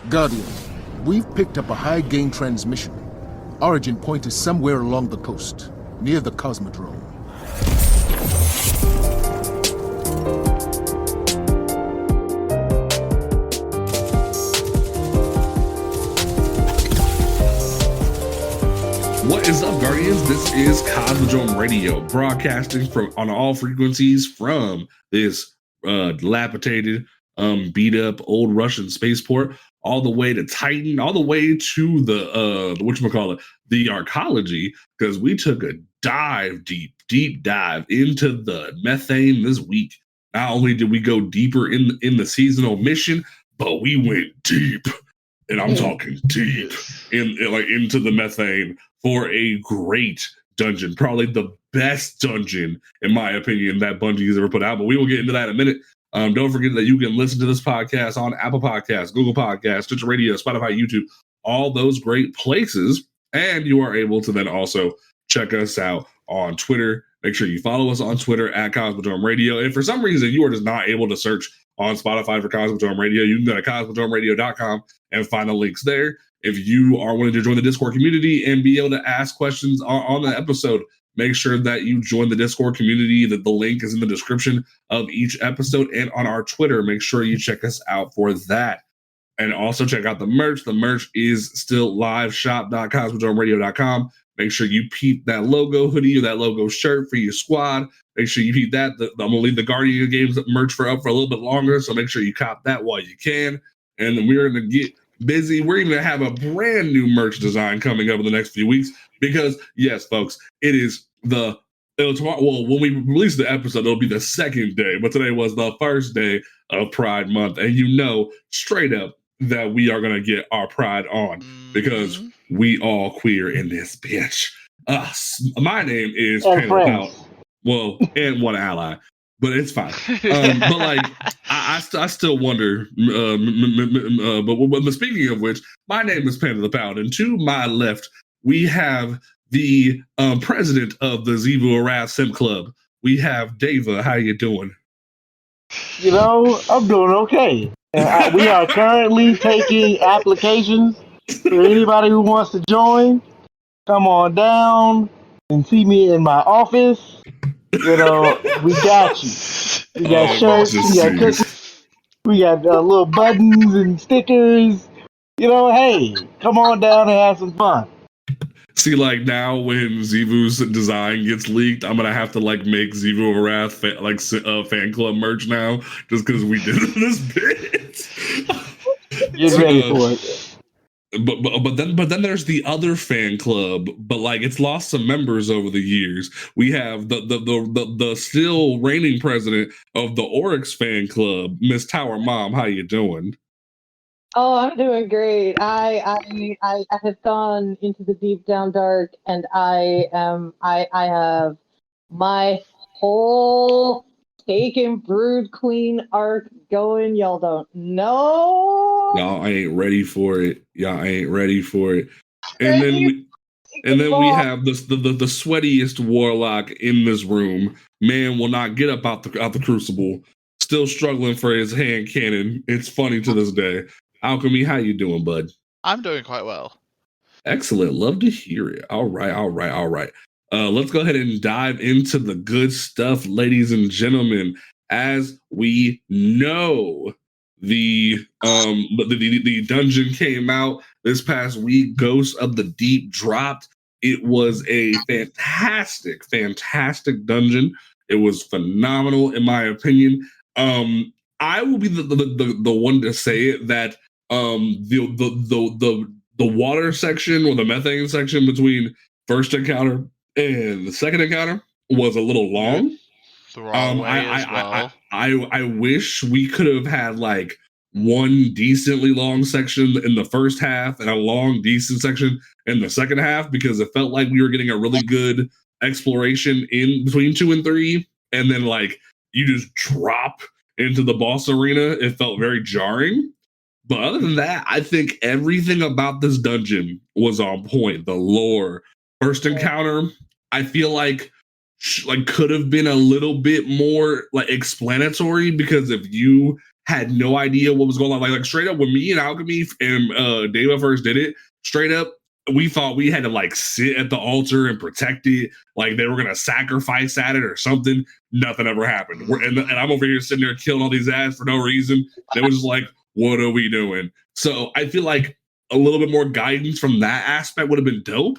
Guardian, we've picked up a high-gain transmission. Origin point is somewhere along the coast, near the Cosmodrome. What is up, Guardians? This is Cosmodrome Radio, broadcasting on all frequencies from this dilapidated, beat-up old Russian spaceport, all the way to Titan, all the way to the the arcology, because we took a deep dive into the methane this week. Not only did we go deeper in the seasonal mission, but we went deep, and I'm talking deep into the methane for a great dungeon, probably the best dungeon, in my opinion, that Bungie has ever put out. But we will get into that in a minute. Don't forget that you can listen to this podcast on Apple Podcasts, Google Podcasts, Stitcher Radio, Spotify, YouTube, all those great places. And you are able to then also check us out on Twitter. Make sure you follow us on Twitter at Cosmodrome Radio. And if for some reason you are just not able to search on Spotify for Cosmodrome Radio, you can go to cosmodromeradio.com and find the links there. If you are wanting to join the Discord community and be able to ask questions on the episode, make sure that you join the Discord community. That the link is in the description of each episode and on our Twitter. Make sure you check us out for that. And also check out the merch. The merch is still live, shop.cosmodromeradio.com. Make sure you peep that logo hoodie or that logo shirt for your squad. Make sure you peep that. I'm going to leave the Guardian Games merch for a little bit longer, so make sure you cop that while you can. And then we're going to get busy. We're even going to have a brand new merch design coming up in the next few weeks because, yes, folks, it is tomorrow. Well, when we release the episode, it'll be the second day, but today was the first day of Pride Month. And you know, straight up, that we are going to get our pride on because we all queer in this bitch. My name is Panel. Well, and one ally. But it's fine. But like, I still wonder. But speaking of which, my name is Panda the Paladin. To my left, we have the president of the Zivu Arath Sim Club. We have Dava. How you doing? You know, I'm doing okay. We are currently taking applications for anybody who wants to join. Come on down and see me in my office. You know, we got you. We got shirts, we got cookies, we got little buttons and stickers. You know, hey, come on down and have some fun. See, like now when Zivu's design gets leaked, I'm gonna have to like make Zivu Arath fan club merch now, just because we did this bit. Get ready for it. But then there's the other fan club, but like it's lost some members over the years. We have the still reigning president of the Oryx fan club, Miss Tower Mom. How you doing? Oh, I'm doing great. I have gone into the deep down dark, and I have my whole taken brood queen arc going. Y'all don't know. Y'all ain't ready for it. And then we have the sweatiest warlock in this room. Man will not get up out the crucible. Still struggling for his hand cannon. It's funny to this day. Alchemy, how you doing, bud? I'm doing quite well. Excellent. Love to hear it. All right. Let's go ahead and dive into the good stuff, ladies and gentlemen. As we know, the dungeon came out this past week. Ghosts of the Deep dropped. It was a fantastic dungeon. It was phenomenal, in my opinion. I will be the one to say it that the water section or the methane section between first encounter and the second encounter was a little long. The wrong way as well. I wish we could have had like one decently long section in the first half and a long decent section in the second half, because it felt like we were getting a really good exploration in between 2 and 3, and then like you just drop into the boss arena. It felt very jarring. But other than that, I think everything about this dungeon was on point. The lore, first encounter, I feel like could have been a little bit more like explanatory, because if you had no idea what was going on. Like straight up, when me and Alchemy and Deva first did it, straight up, we thought we had to like sit at the altar and protect it, like they were gonna sacrifice at it or something. Nothing ever happened. And I'm over here sitting there killing all these ads for no reason. It was just like, what are we doing? So I feel like a little bit more guidance from that aspect would have been dope.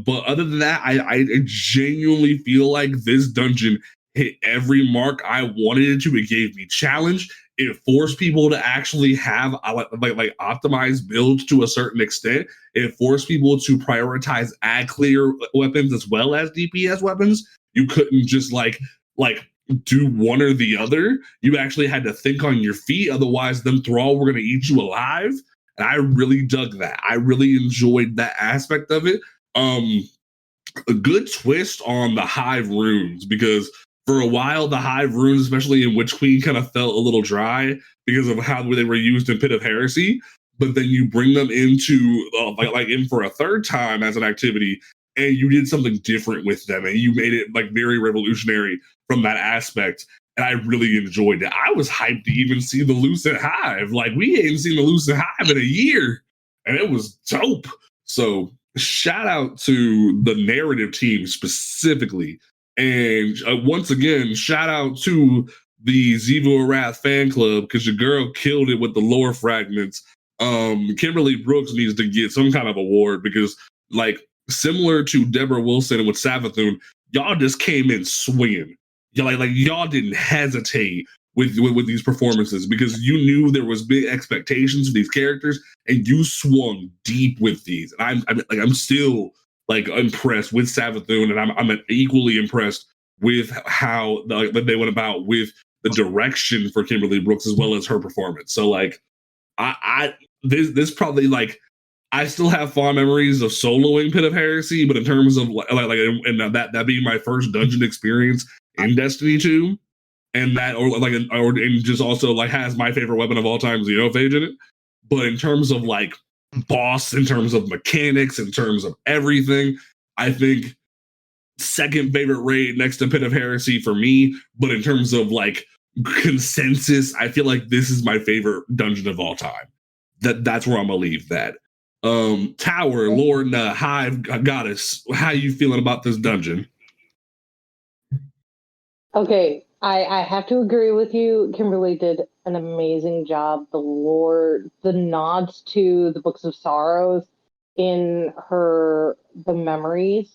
But other than that, I genuinely feel like this dungeon hit every mark I wanted it to. It gave me challenge. It forced people to actually have like optimized builds to a certain extent. It forced people to prioritize ad clear weapons as well as DPS weapons. You couldn't just like do one or the other. You actually had to think on your feet. Otherwise, them thrall were going to eat you alive. And I really dug that. I really enjoyed that aspect of it. A good twist on the Hive runes, because for a while, the Hive runes, especially in Witch Queen, kind of felt a little dry because of how they were used in Pit of Heresy. But then you bring them into like in for a third time as an activity, and you did something different with them, and you made it like very revolutionary from that aspect. And I really enjoyed it. I was hyped to even see the Lucid Hive. Like, we ain't seen the Lucid Hive in a year, and it was dope. So shout out to the narrative team specifically. And once again, shout out to the Zivu Arath fan club, because your girl killed it with the lore fragments. Kimberly Brooks needs to get some kind of award, because, like, similar to Deborah Wilson with Savathun, y'all just came in swinging. Y'all didn't hesitate with these performances, because you knew there was big expectations for these characters, and you swung deep with these. And I'm still like impressed with Savathun, and I'm equally impressed with how they went about with the direction for Kimberly Brooks as well as her performance. So like, this probably, like, I still have fond memories of soloing Pit of Heresy, but in terms of and that being my first dungeon experience in Destiny 2, and that and just also like has my favorite weapon of all time, Xenophage, in it. But in terms of like boss, in terms of mechanics, in terms of everything, I think second favorite raid next to Pit of Heresy for me. But in terms of like consensus, I feel like this is my favorite dungeon of all time. That's where I'm gonna leave that. Tower, Lord, Hive, Goddess, how you feeling about this dungeon? Okay, I have to agree with you. Kimberly did an amazing job. The lore, the nods to the Books of Sorrows in the memories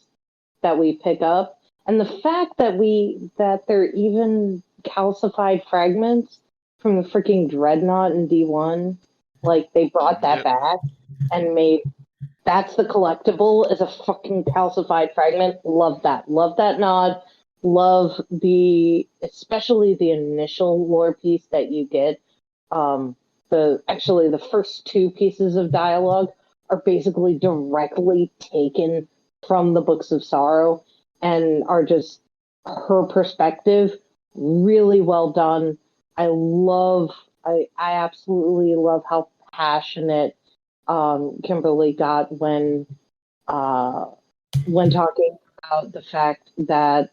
that we pick up, and the fact that they're even calcified fragments from the freaking Dreadnought in D1, like they brought that back and made that's the collectible is a fucking calcified fragment. Love that nod. Love especially the initial lore piece that you get. The first two pieces of dialogue are basically directly taken from the Books of Sorrow and are just her perspective. Really well done. I absolutely love how passionate Kimberly got when talking about the fact that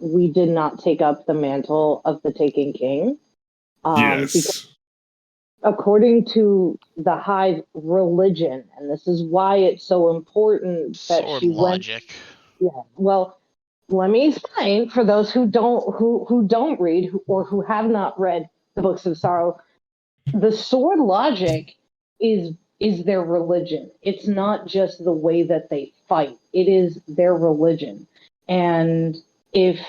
we did not take up the mantle of the Taken King. Yes. Because according to the Hive religion, and this is why it's so important that Sword she logic. went. Yeah. Well, let me explain for those who don't read or who have not read the Books of Sorrow. The sword logic is their religion. It's not just the way that they fight. It is their religion. And if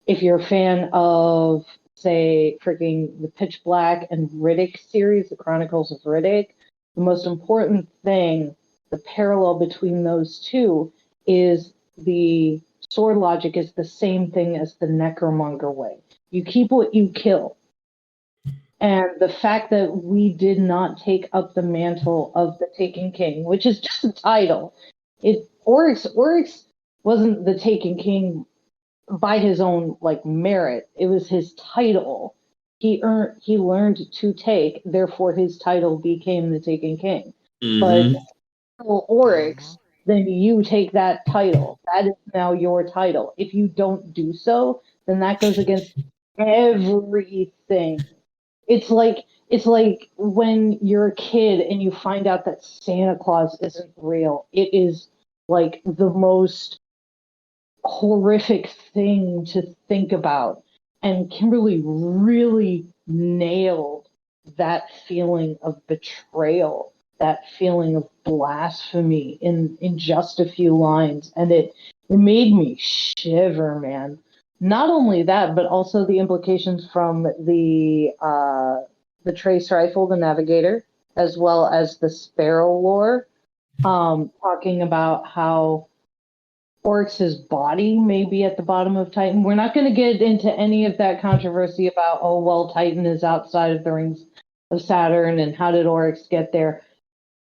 you're a fan of, say, freaking the Pitch Black and Riddick series, the Chronicles of Riddick, the most important thing, the parallel between those two, is the sword logic is the same thing as the Necromonger way. You keep what you kill. And the fact that we did not take up the mantle of the Taken King, which is just a title. Oryx wasn't the Taken King by his own like merit. It was his title. He learned to take, therefore his title became the Taken King. Mm-hmm. But for Oryx, then you take that title. That is now your title. If you don't do so, then that goes against everything It's like when you're a kid and you find out that Santa Claus isn't real. It is like the most horrific thing to think about. And Kimberly really nailed that feeling of betrayal, that feeling of blasphemy in just a few lines. And it made me shiver, man. Not only that, but also the implications from the trace rifle, the navigator, as well as the sparrow lore, talking about how Oryx's body may be at the bottom of Titan. We're not going to get into any of that controversy about, oh, well, Titan is outside of the rings of Saturn and how did Oryx get there?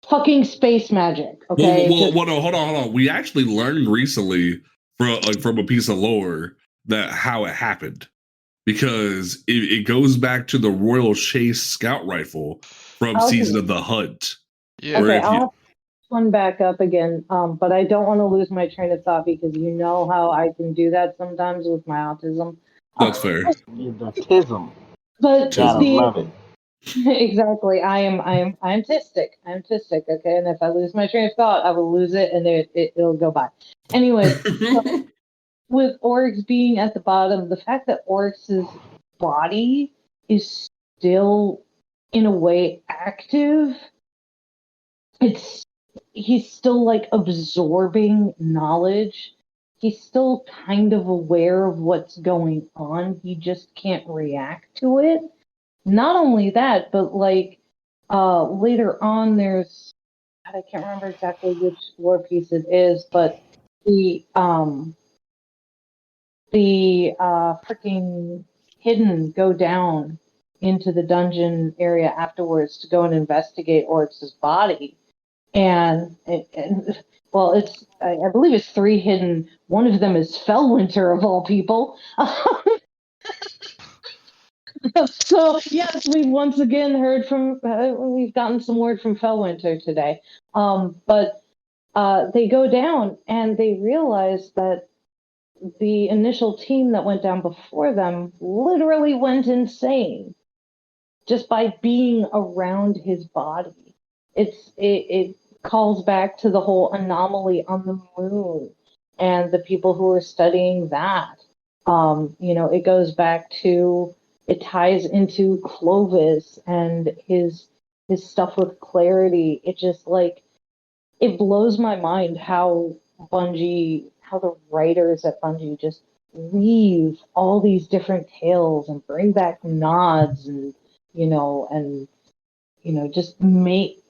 Fucking space magic, okay? Well, no, hold on. We actually learned recently from a piece of lore that how it happened, because it goes back to the Royal Chase Scout Rifle from Season of the Hunt. Yeah. Okay, I'll have one back up again, but I don't want to lose my train of thought because you know how I can do that sometimes with my autism. That's fair. Autism. But Gotta love it. Exactly. I'm autistic. I'm autistic, okay? And if I lose my train of thought, I will lose it and it'll go by. Anyway, so with Oryx being at the bottom, the fact that Oryx's body is still in a way active, he's still like absorbing knowledge. He's still kind of aware of what's going on. He just can't react to it. Not only that, but like later on, there's I can't remember exactly which lore piece it is, but the freaking hidden go down into the dungeon area afterwards to go and investigate Oryx's body, and well, I believe it's 3 hidden. One of them is Fellwinter of all people. So yes, we've once again heard from. We've gotten some word from Fellwinter today. But they go down and they realize that the initial team that went down before them literally went insane just by being around his body. It calls back to the whole anomaly on the moon and the people who are studying that. It goes back to. It ties into Clovis and his stuff with clarity. It just it blows my mind how the writers at Bungie just weave all these different tales and bring back nods and just make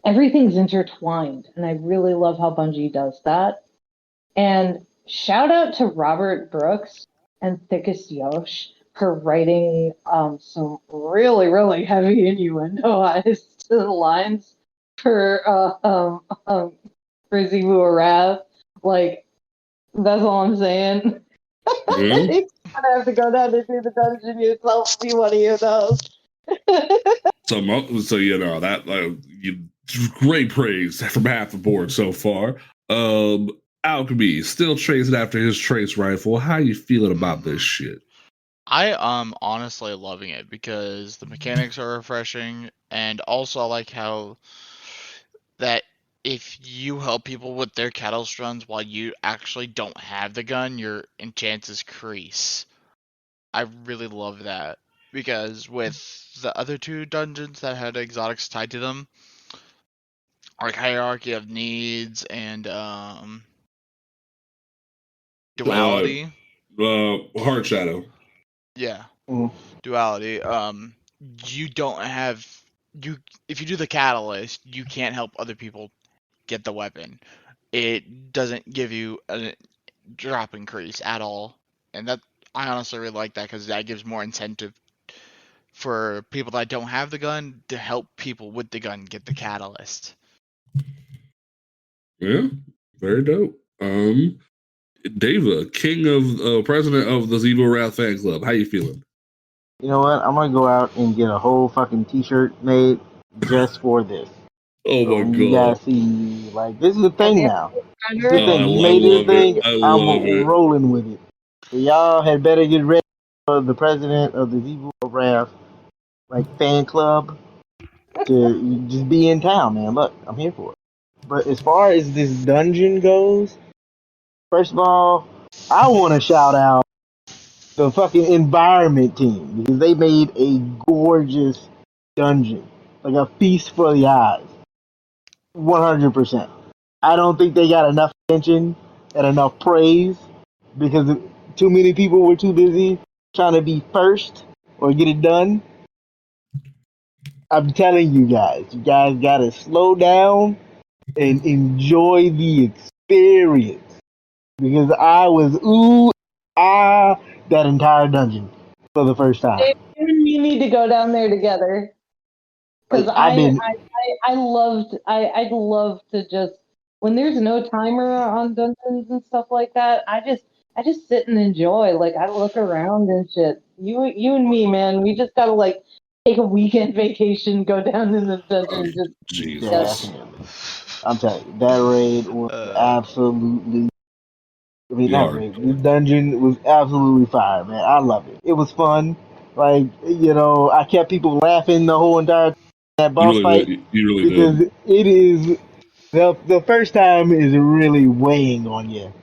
everything's intertwined. And I really love how Bungie does that. And shout out to Robert Brooks and Thickest Yosh for writing some really, really heavy innuendoized lines for Zivu Arav. Like, that's all I'm saying. Mm-hmm. You're gonna have to go down into the dungeon yourself, see one of you those. So great praise from half the board so far. Alchemy still chasing after his trace rifle. How you feeling about this shit? I am honestly loving it because the mechanics are refreshing, and also I like how that if you help people with their catalyst runs while you actually don't have the gun, your chances increase. I really love that because with the other 2 dungeons that had exotics tied to them, like Hierarchy of Needs and Duality. Heart Shadow. Yeah. Duality. You don't have if you do the catalyst, you can't help other people get the weapon. It doesn't give you a drop increase at all, and that I honestly really like that because that gives more incentive for people that don't have the gun to help people with the gun get the catalyst. Yeah, very dope. Dava, president of the Zivu Arav fan club. How you feeling? You know what? I'm gonna go out and get a whole fucking t-shirt made just for this. Oh my god! You guys see, this is the thing now. This is the thing. You I made this love thing. it. I love it. Rolling with it. So y'all had better get ready for the president of the Zivu Arav like fan club to just be in town, man. Look, I'm here for it. But as far as this dungeon goes, first of all, I want to shout out the fucking environment team because they made a gorgeous dungeon, like a feast for the eyes. 100%. I don't think they got enough attention and enough praise because too many people were too busy trying to be first or get it done. I'm telling you guys gotta slow down and enjoy the experience because I was that entire dungeon for the first time. Dave, you and me need to go down there together because Like I've been, I'd love to just when there's no timer on dungeons and stuff like that. I just sit and enjoy. Like I look around and shit. You and me, man. We just gotta like take a weekend vacation, go down in the dungeon, just Jesus. definitely. I'm telling you, that raid was absolutely. I mean, Yeah. not raid. The dungeon was absolutely fire, man. I love it. It was fun. Like I kept people laughing the whole entire that You boss really fight did. You really because did. it is the first time is really weighing on you.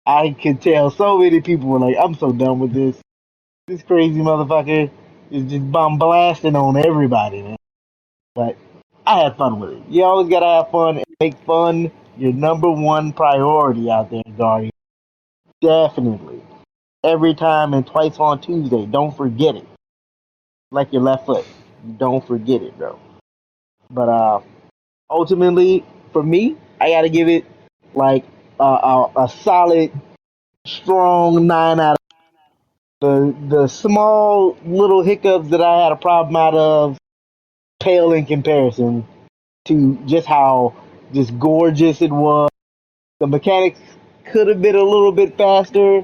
I could tell so many people were like, "I'm so done with this. This crazy motherfucker is just bomb blasting on everybody, man." But I had fun with it. You always gotta have fun and make fun your number one priority out there, Guardian. Definitely. Every time and twice on Tuesday. Don't forget it. Like your left foot. Don't forget it, bro. But ultimately, for me, I gotta give it like a solid, strong 9 out of the small little hiccups that I had a problem out of pale in comparison to just how just gorgeous it was. The mechanics could have been a little bit faster,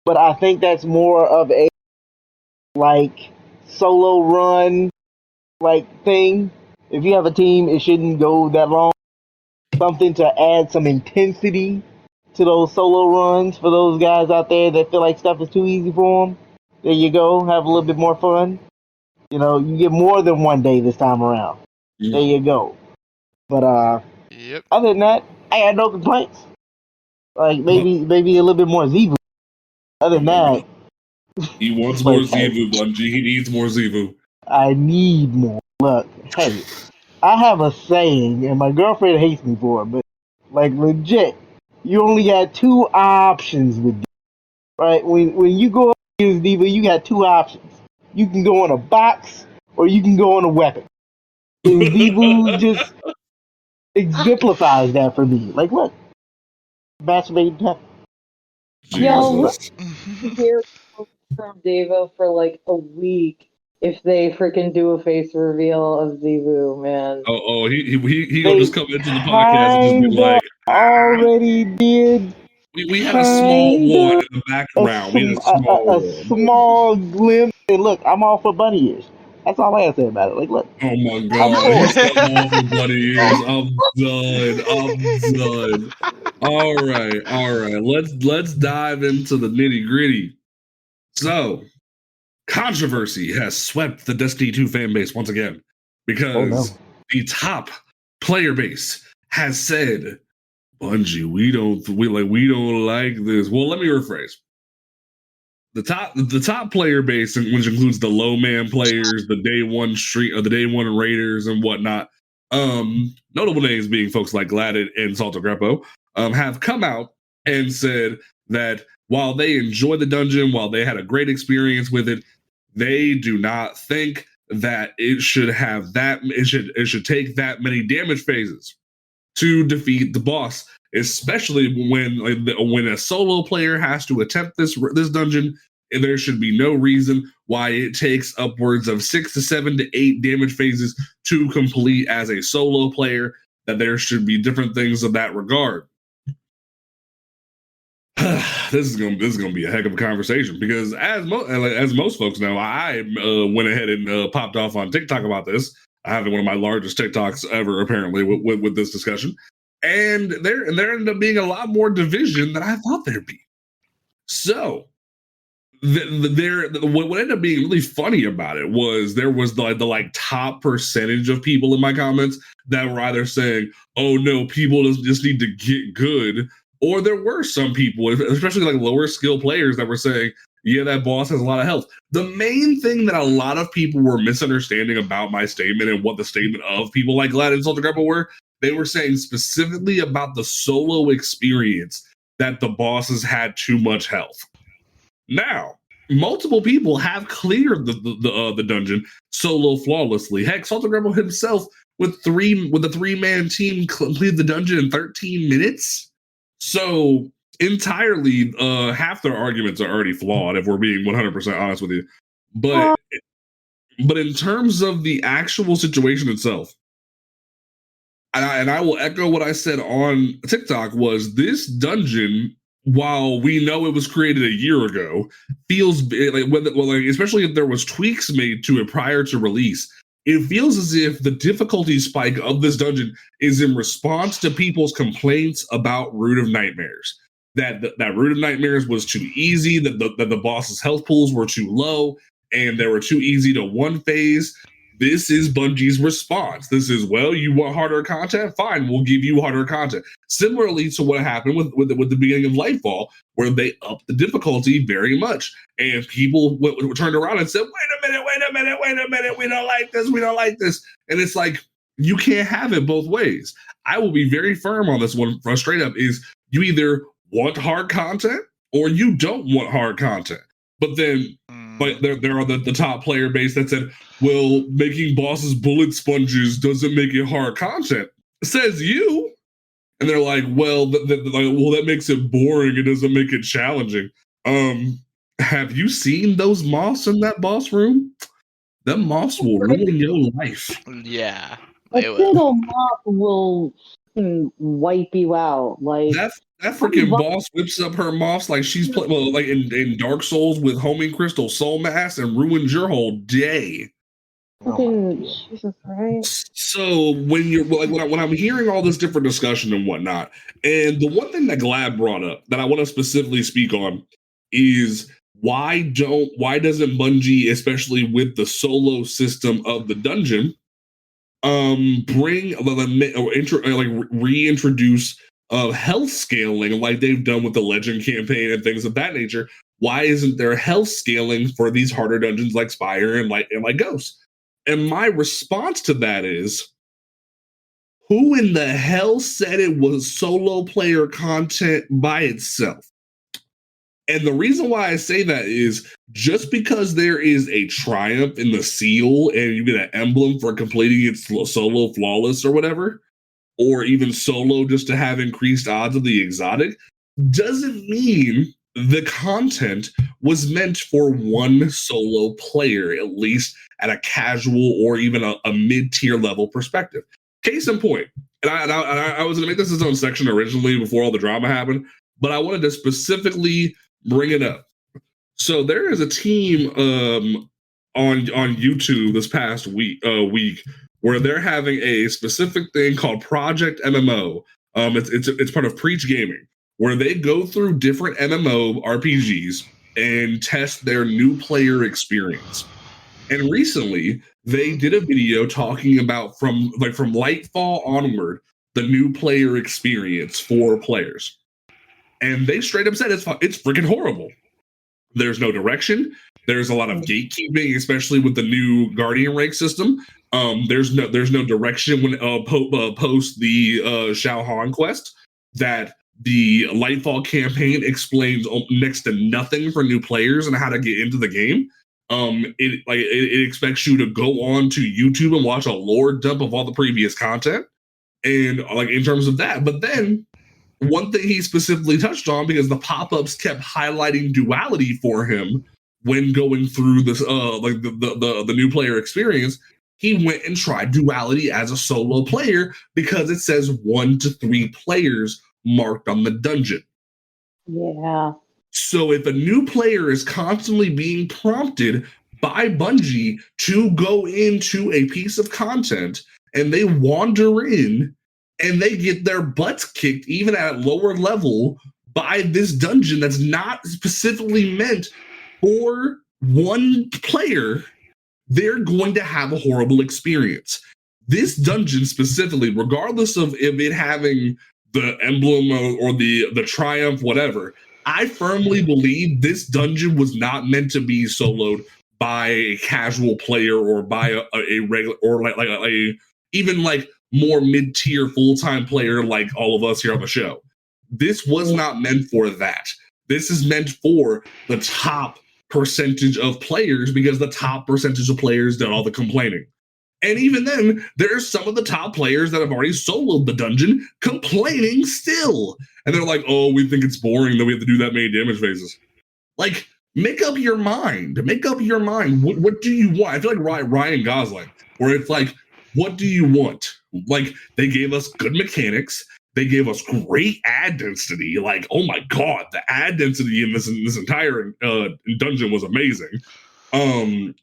but I think that's more of a like solo run like thing. If you have a team, it shouldn't go that long. Something to add some intensity to those solo runs for those guys out there that feel like stuff is too easy for them. There you go. Have a little bit more fun. You get more than one day this time around. There you go. But Yep. other than that, I had no complaints. Like maybe a little bit more Zivu. Other Oh than my that, god. He wants more like hey, Zivu, Bungie. He needs more Zivu. I need more. Look, hey, I have a saying, and my girlfriend hates me for it, but like legit, you only got two options with D, right? When you go up against Diva, you got two options. You can go on a box or you can go on a weapon. And Zivu just exemplifies that for me. Like, look, match made in heaven. I'm telling Yo, you, we look. Jesus. hear from Devo for like a week if they freaking do a face reveal of Zebu, man. He gonna They just come into the podcast and just be kinda like, already did. we had a small one Kinda in the background. We had a a small one. small glimpse. And look, I'm all for bunny ears. That's all I have to say about it. Like, look, Oh my I'm god, for he it. said I'm all for bloody ears. I'm done. I'm done. All right, all right. Let's dive into the nitty gritty. So, controversy has swept the Destiny 2 fan base once again Oh no. because the top player base has said, "Bungie, we don't like this." Well, let me rephrase. The top player base, which includes the low man players, the day one street or the day one raiders and whatnot. Notable names being folks like Gladded and Salto Greppo, have come out and said that while they enjoy the dungeon, while they had a great experience with it, they do not think that it should have it should take that many damage phases to defeat the boss, especially when a solo player has to attempt this dungeon. And there should be no reason why it takes upwards of 6 to 7 to 8 damage phases to complete as a solo player. That there should be different things of that regard. This is gonna be a heck of a conversation because as most folks know, I went ahead and popped off on TikTok about this. I have one of my largest TikToks ever, apparently, with this discussion, and there ended up being a lot more division than I thought there'd be. So what ended up being really funny about it was there was the like top percentage of people in my comments that were either saying, "Oh no, people just need to get good," or there were some people, especially like lower skill players, that were saying, "Yeah, that boss has a lot of health." The main thing that a lot of people were misunderstanding about my statement and what the statement of people like Glad and Salted Grandpa were, they were saying specifically about the solo experience that the bosses had too much health. Now, multiple people have cleared the dungeon solo flawlessly. Heck, Salted Grandpa himself with a 3-man team completed the dungeon in 13 minutes. So entirely, half their arguments are already flawed, if we're being 100% honest with you. But in terms of the actual situation itself, and I will echo what I said on TikTok, was this dungeon, while we know it was created a year ago, feels like especially if there was tweaks made to it prior to release, it feels as if the difficulty spike of this dungeon is in response to people's complaints about Root of Nightmares. That Root of Nightmares was too easy, that the boss's health pools were too low, and they were too easy to one phase. This is Bungie's response. This is, well, you want harder content? Fine, we'll give you harder content. Similarly to what happened with the beginning of Lightfall, where they upped the difficulty very much. And people turned around and said, wait a minute, we don't like this. And it's like, you can't have it both ways. I will be very firm on this one, straight up, is you either want hard content or you don't want hard content. But then there are the top player base that said, well, making bosses bullet sponges doesn't make it hard content. Says you. And they're like, well, that makes it boring. It doesn't make it challenging. Have you seen those moths in that boss room? Them moths will ruin your life. Yeah. A single moth will wipe you out. Like that freaking boss whips up her moths like she's like in Dark Souls with Homing Crystal Soul Mass and ruins your whole day. Jesus Christ. So when you're like when I'm hearing all this different discussion and whatnot, and the one thing that Glad brought up that I want to specifically speak on is why doesn't Bungie, especially with the solo system of the dungeon, bring or reintroduce health scaling like they've done with the Legend campaign and things of that nature? Why isn't there health scaling for these harder dungeons like Spire and like Ghost? And my response to that is, who in the hell said it was solo player content by itself? And the reason why I say that is just because there is a triumph in the seal and you get an emblem for completing it solo flawless or whatever, or even solo just to have increased odds of the exotic, doesn't mean the content was meant for one solo player, at least at a casual or even a mid-tier level perspective. Case in point, and I was going to make this its own section originally before all the drama happened, but I wanted to specifically bring it up. So there is a team on YouTube this past week where they're having a specific thing called Project MMO. It's part of Preach Gaming, where they go through different MMO RPGs and test their new player experience. And recently, they did a video talking about from Lightfall onward, the new player experience for players. And they straight up said it's freaking horrible. There's no direction. There's a lot of gatekeeping, especially with the new Guardian rank system. There's no direction when post the Shao Han quest. That the Lightfall campaign explains next to nothing for new players and how to get into the game. It expects you to go on to YouTube and watch a lore dump of all the previous content, and like in terms of that. But then one thing he specifically touched on, because the pop-ups kept highlighting duality for him when going through this the new player experience, he went and tried duality as a solo player because it says 1 to 3 players marked on the dungeon. Yeah. So if a new player is constantly being prompted by Bungie to go into a piece of content and they wander in and they get their butts kicked even at a lower level by this dungeon that's not specifically meant for one player, they're going to have a horrible experience. This dungeon specifically, regardless of if it having the emblem or the triumph, whatever, I firmly believe this dungeon was not meant to be soloed by a casual player or by a regular or like a even like more mid-tier full-time player like all of us here on the show. This was not meant for that. This is meant for the top percentage of players because the top percentage of players did all the complaining. And even then, there's some of the top players that have already soloed the dungeon complaining still. And they're like, oh, we think it's boring that we have to do that many damage phases. Like, make up your mind. Make up your mind. What do you want? I feel like Ryan Gosling, where it's like, what do you want? Like, they gave us good mechanics. They gave us great ad density. Like, oh my god, the ad density in this entire dungeon was amazing.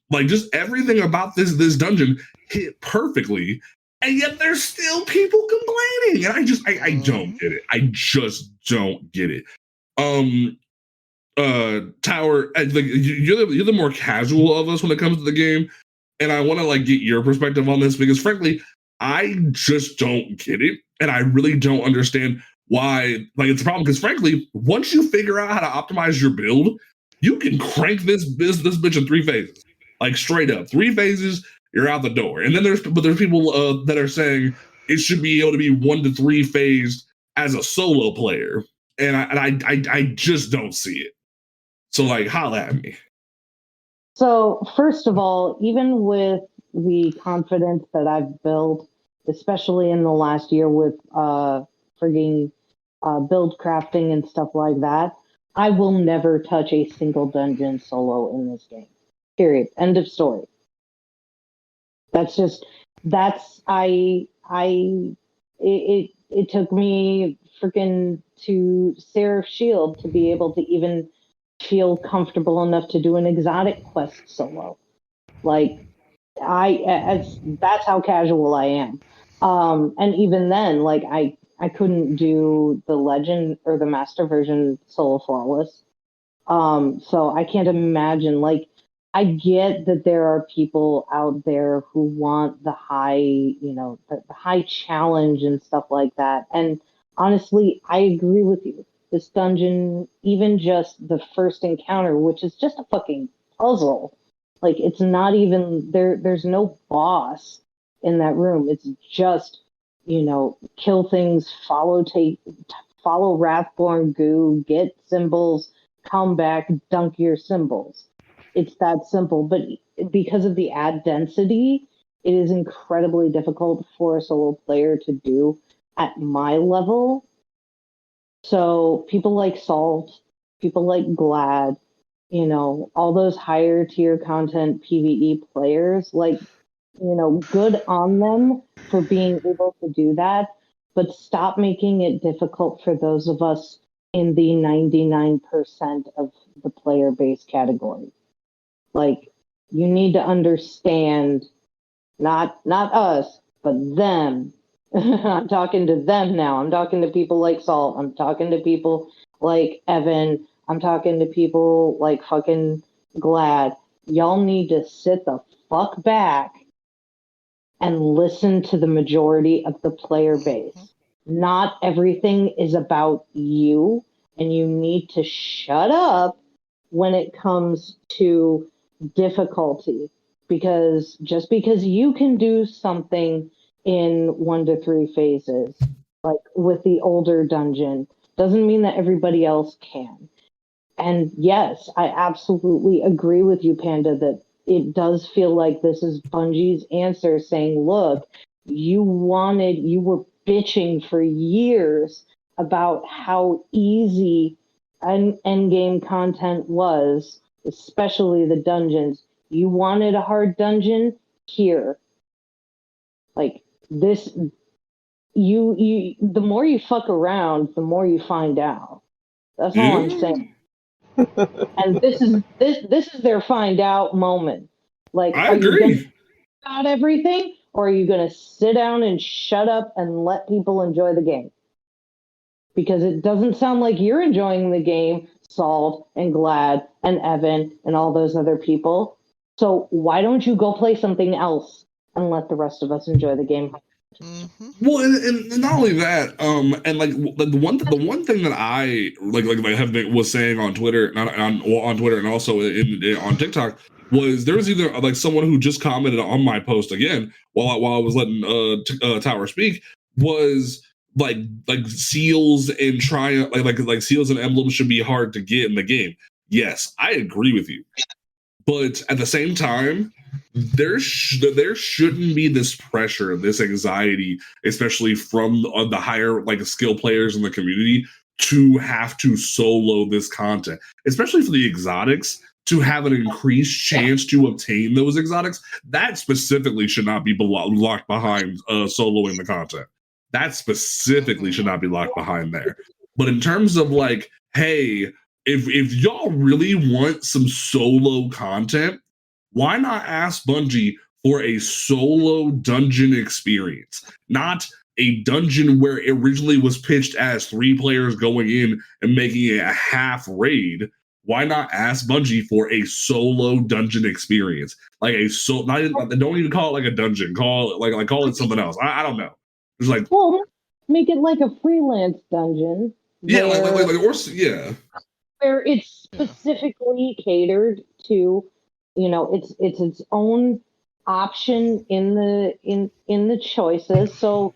Like just everything about this dungeon hit perfectly, and yet there's still people complaining, and I don't get it. I just don't get it. Tower, like you're the more casual of us when it comes to the game, and I want to like get your perspective on this because frankly, I just don't get it, and I really don't understand why. Like it's a problem because frankly, once you figure out how to optimize your build, you can crank this bitch in 3 phases, like straight up 3 phases. You're out the door, and then there's people that are saying it should be able to be 1 to 3 phased as a solo player, and I just don't see it. So like, holla at me. So first of all, even with the confidence that I've built, especially in the last year with build crafting and stuff like that, I will never touch a single dungeon solo in this game. Period. End of story. It took me freaking to Seraph Shield to be able to even feel comfortable enough to do an exotic quest solo. Like that's how casual I am. And even then, like I couldn't do the legend or the master version solo flawless. So I can't imagine, like, I get that there are people out there who want the high, the high challenge and stuff like that. And honestly, I agree with you. This dungeon, even just the first encounter, which is just a fucking puzzle. Like, it's not even, there's no boss in that room. It's just, kill things, follow Wrathborn goo, get symbols, come back, dunk your symbols. It's that simple. But because of the ad density, it is incredibly difficult for a solo player to do at my level. So people like Salt, people like Glad, all those higher tier content PvE players, like, good on them for being able to do that, but stop making it difficult for those of us in the 99% of the player base category. Like, you need to understand, not us, but them. I'm talking to them now. I'm talking to people like Salt. I'm talking to people like Evan. I'm talking to people like fucking Glad. Y'all need to sit the fuck back and listen to the majority of the player base. Not everything is about you, and you need to shut up when it comes to difficulty, because just because you can do something in 1 to 3 phases, like with the older dungeon, doesn't mean that everybody else can. And yes, I absolutely agree with you, Panda, that it does feel like this is Bungie's answer saying, look, you were bitching for years about how easy endgame content was, especially the dungeons. You wanted a hard dungeon? Here. Like, this, the more you fuck around, the more you find out. That's all I'm saying. And this is their find out moment. Like, I are you agree. gonna talk about everything, or are you gonna sit down and shut up and let people enjoy the game? because it doesn't sound like you're enjoying the game, Salt and Glad and Evan and all those other people. So why don't you go play something else and let the rest of us enjoy the game? Well, and not only that, and like the one thing that I was saying on Twitter, not on Twitter, and also on TikTok, was there was either like someone who just commented on my post again while I was letting Tower speak, was like seals and triumph like seals and emblems should be hard to get in the game. Yes, I agree with you, but at the same time, there shouldn't be this pressure, this anxiety, especially from the higher like skill players in the community, to have to solo this content, especially for the exotics, to have an increased chance to obtain those exotics. That specifically should not be locked behind soloing the content. That specifically should not be locked behind there. But in terms of like, hey, if y'all really want some solo content, why not ask Bungie for a solo dungeon experience? Not a dungeon where it originally was pitched as 3 players going in and making it a half raid. Why not ask Bungie for a solo dungeon experience? Like don't even call it like a dungeon. Call it something else. I don't know. It's like, well, make it like a freelance dungeon. Yeah, yeah. Where it's specifically catered to, it's its own option in the choices. So,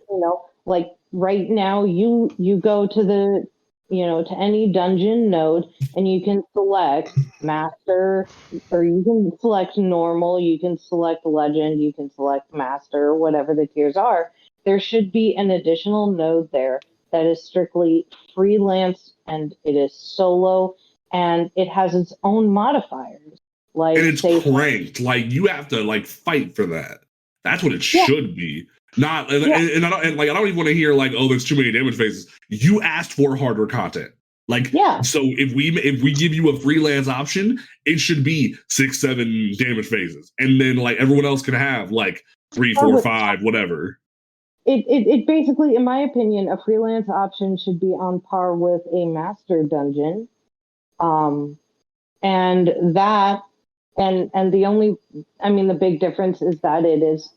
like right now you go to the, to any dungeon node and you can select master, or you can select normal, you can select legend, you can select master, whatever the tiers are. There should be an additional node there that is strictly freelance and it is solo and it has its own modifiers. Like, and it's cranked. Like you have to like fight for that. That's what it should be. Not and I don't even want to hear like, oh, there's too many damage phases. You asked for harder content. Like, so if we give you a freelance option, it should be 6, 7 damage phases, and then like everyone else can have like 3, 4, 5, whatever. It basically, in my opinion, a freelance option should be on par with a master dungeon. And the only, the big difference is that it is,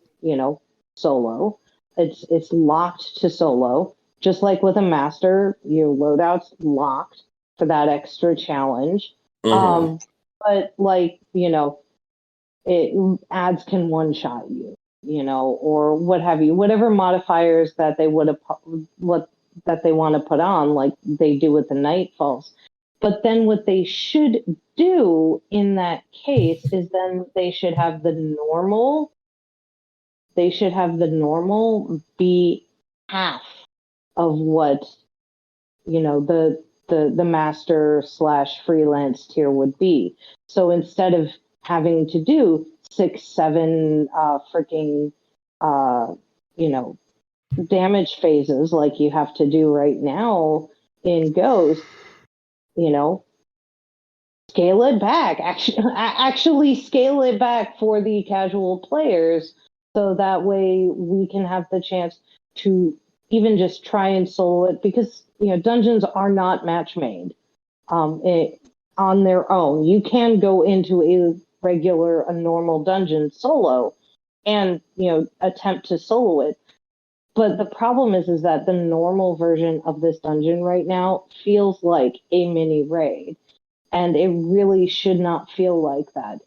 solo. It's locked to solo. Just like with a master, your loadout's locked for that extra challenge. But like, ads can one-shot you, or what have you, whatever modifiers that they would have, that they want to put on, like they do with the Nightfalls. But then what they should do in that case is then they should have the normal. They should have the normal be half of what, the master / freelance tier would be. So instead of having to do 6, 7 freaking, damage phases like you have to do right now in Ghost, scale it back. Actually scale it back for the casual players, so that way we can have the chance to even just try and solo it, because dungeons are not match made on their own. You can go into a normal dungeon solo and attempt to solo it. But the problem is that the normal version of this dungeon right now feels like a mini raid, and it really should not feel like that.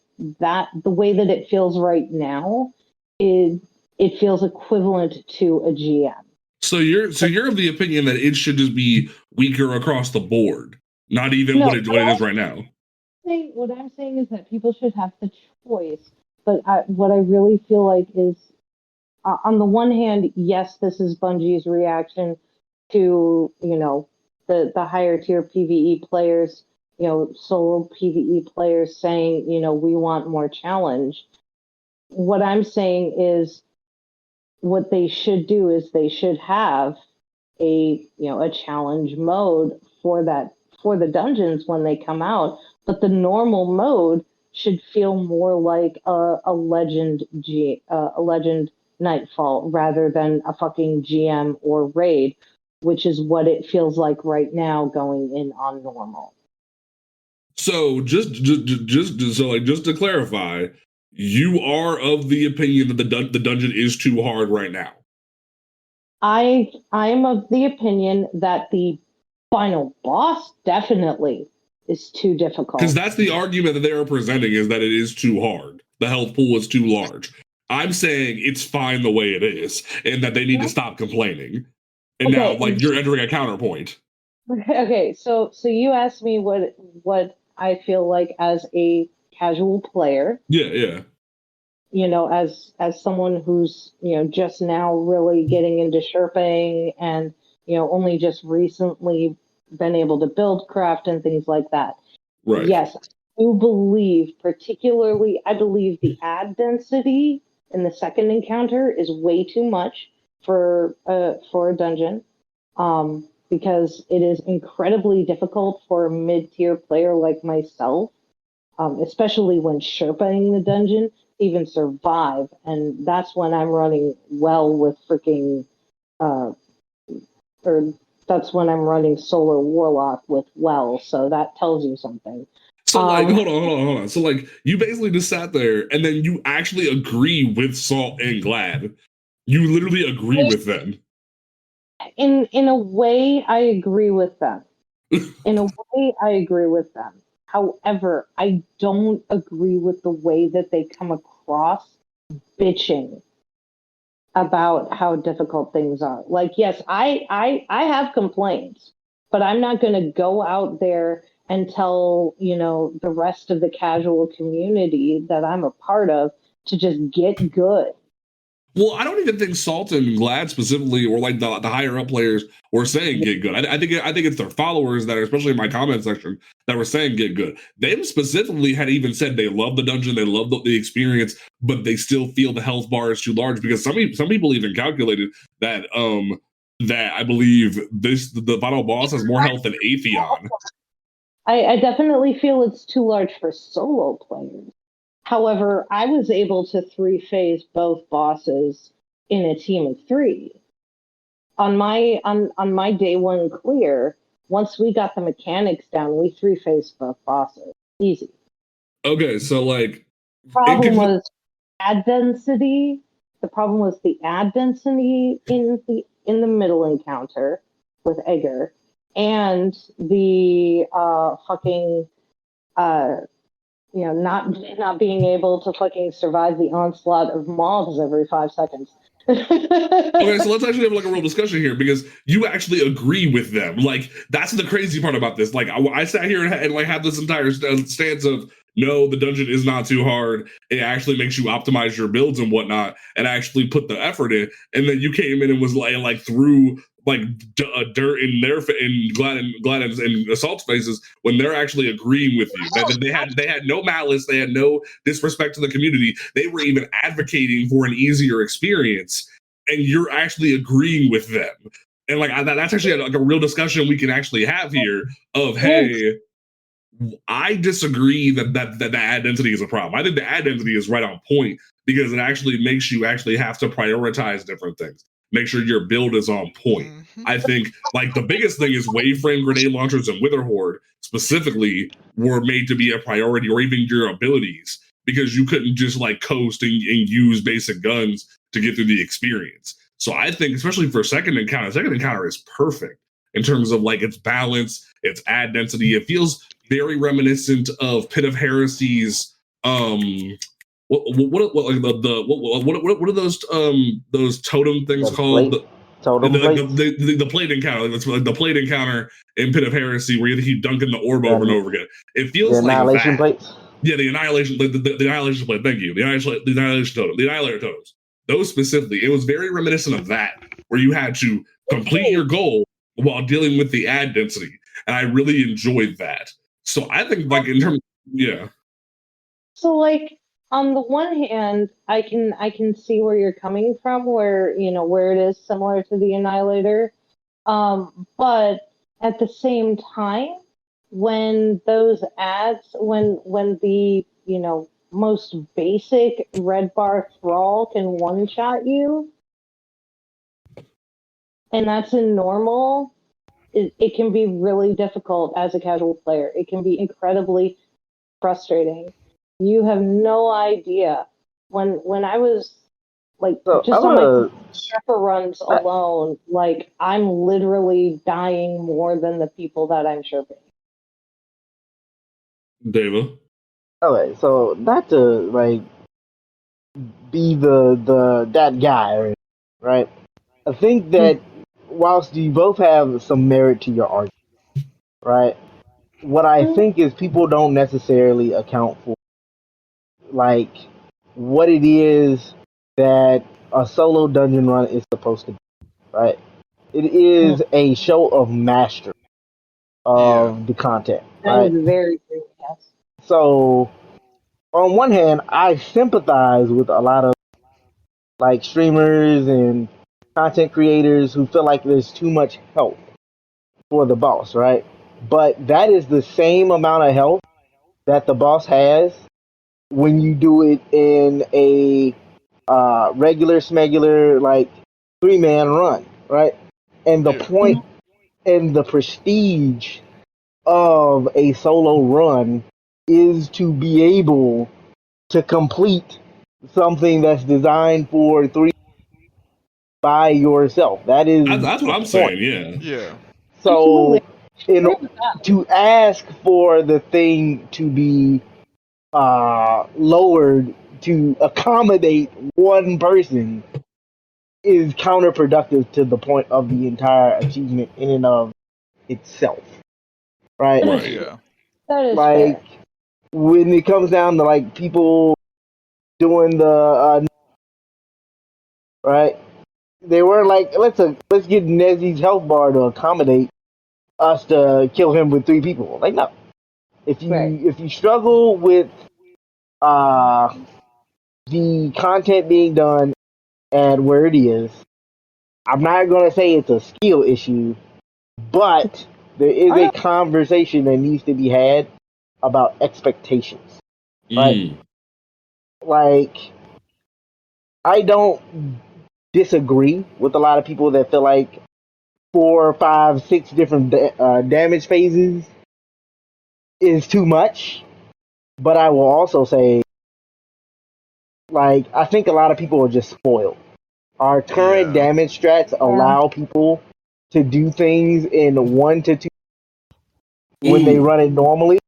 The way that it feels right now is it feels equivalent to a GM. So you're of the opinion that it should just be weaker across the board, not even what it is right now. What I'm saying is that people should have the choice. But what I really feel like is, on the one hand, yes, this is Bungie's reaction to, the higher tier PvE players, solo PvE players saying, we want more challenge. What I'm saying is, what they should do is they should have a challenge mode for the dungeons when they come out, but the normal mode should feel more like a legend Nightfall rather than a fucking GM or raid, which is what it feels like right now going in on normal. So just to clarify, you are of the opinion that the dungeon is too hard right now. I am of the opinion that the final boss definitely is too difficult. Because that's the argument that they are presenting, is that it is too hard. The health pool is too large. I'm saying it's fine the way it is, and that they need to stop complaining. And now, like, you're entering a counterpoint. Okay, so you asked me what I feel like as a casual player. Yeah. You know, as someone who's, you know, just now really getting into Sherping and, you know, only just recently been able to build craft and things like that. Right. Yes, I do believe, particularly, I believe the ad density in the second encounter is way too much for a dungeon, because it is incredibly difficult for a mid-tier player like myself, especially when Sherping the dungeon, even survive. And that's when I'm running well with freaking, or that's when I'm running Solar Warlock with well. So that tells you something. So like, hold on. So like, you basically just sat there and then you actually agree with Salt and Glad. You literally agree with them. In a way, I agree with them. However, I don't agree with the way that they come across bitching about how difficult things are. Like, yes, I have complaints, but I'm not going to go out there and tell, you know, the rest of the casual community that I'm a part of to just get good. Well, I don't even think Salt and Glad specifically, or like the higher up players, were saying get good. I think it's their followers that are, especially in my comment section, that were saying get good. They specifically had even said they love the dungeon, they love the experience, but they still feel the health bar is too large, because some people even calculated that that I believe the final boss has more health than Atheon. I definitely feel it's too large for solo players. However, I was able to 3-phase both bosses in a team of 3. On my day one clear, once we got the mechanics down, we 3-phased both bosses. Easy. Okay, so like, the problem was ad density. The problem was the ad density in the middle encounter with Egger, and the fucking you know, not being able to fucking survive the onslaught of moths every 5 seconds. Okay, so let's actually have like a real discussion here, because you actually agree with them. Like, that's the crazy part about this. Like, I sat here and like had this entire stance of, no, the dungeon is not too hard. It actually makes you optimize your builds and whatnot, and actually put the effort in. And then you came in and was like threw like dirt in their Glad and Assault's faces when they're actually agreeing with you. That they had no malice, they had no disrespect to the community. They were even advocating for an easier experience, and you're actually agreeing with them. And like that's actually like a real discussion we can actually have here. Of, hey, I disagree that the ad density is a problem. I think the ad density is right on point, because it actually makes you actually have to prioritize different things. Make sure your build is on point. Mm-hmm. I think like the biggest thing is Waveframe grenade launchers and Witherhoard specifically were made to be a priority, or even your abilities, because you couldn't just like coast and use basic guns to get through the experience. So I think, especially for second encounter is perfect in terms of like its balance, its ad density. It feels very reminiscent of Pit of Heresy's what are those totem things called? The plate encounter. That's like the plate encounter in Pit of Heresy, where you keep dunking the orb over and over again. It feels like annihilation plates. Yeah, the annihilation, the annihilation plate. Thank you. The annihilation totem, the annihilator totems. Those specifically, it was very reminiscent of that, where you had to complete your goal while dealing with the ad density, and I really enjoyed that. So I think, like, in terms, yeah. So like, on the one hand, I can see where you're coming from, where, you know, where it is similar to the Annihilator, but at the same time, when those ads, when the, you know, most basic red bar thrall can one shot you, and that's in normal, it can be really difficult as a casual player. It can be incredibly frustrating. You have no idea. When I was like So just I'm on my gonna. Sherpa runs alone, like I'm literally dying more than the people that I'm Sherping. Deva. Okay, so not to like be the that guy, right? I think that whilst you both have some merit to your argument, right? What I think is people don't necessarily account for like what it is that a solo dungeon run is supposed to be, right? It is a show of mastery of the content, That right? is very true, yes. So on one hand, I sympathize with a lot of like streamers and content creators who feel like there's too much help for the boss, right? But that is the same amount of help that the boss has when you do it in a regular smegular like 3-man run, right? And the Yeah. point and the prestige of a solo run is to be able to complete something that's designed for 3 by yourself. That is That's what the I'm point. saying. Yeah. Yeah. So, Absolutely. in Agree with that. to ask for the thing to be lowered to accommodate one person is counterproductive to the point of the entire achievement in and of itself, right? Right. Yeah. That is Like fair. when it comes down to like people doing the right, they were like, let's get Nezi's health bar to accommodate us to kill him with 3 people. Like no, Right. if you struggle with uh the content being done and where it is, I'm not gonna say it's a skill issue, but there is a conversation that needs to be had about expectations, right? Mm. Like, I don't disagree with a lot of people that feel like 4, 5, 6 different damage phases is too much, but I will also say, like, I think a lot of people are just spoiled. Our current Yeah. damage strats allow people to do things in 1 to 2 when they Ooh. run it normally.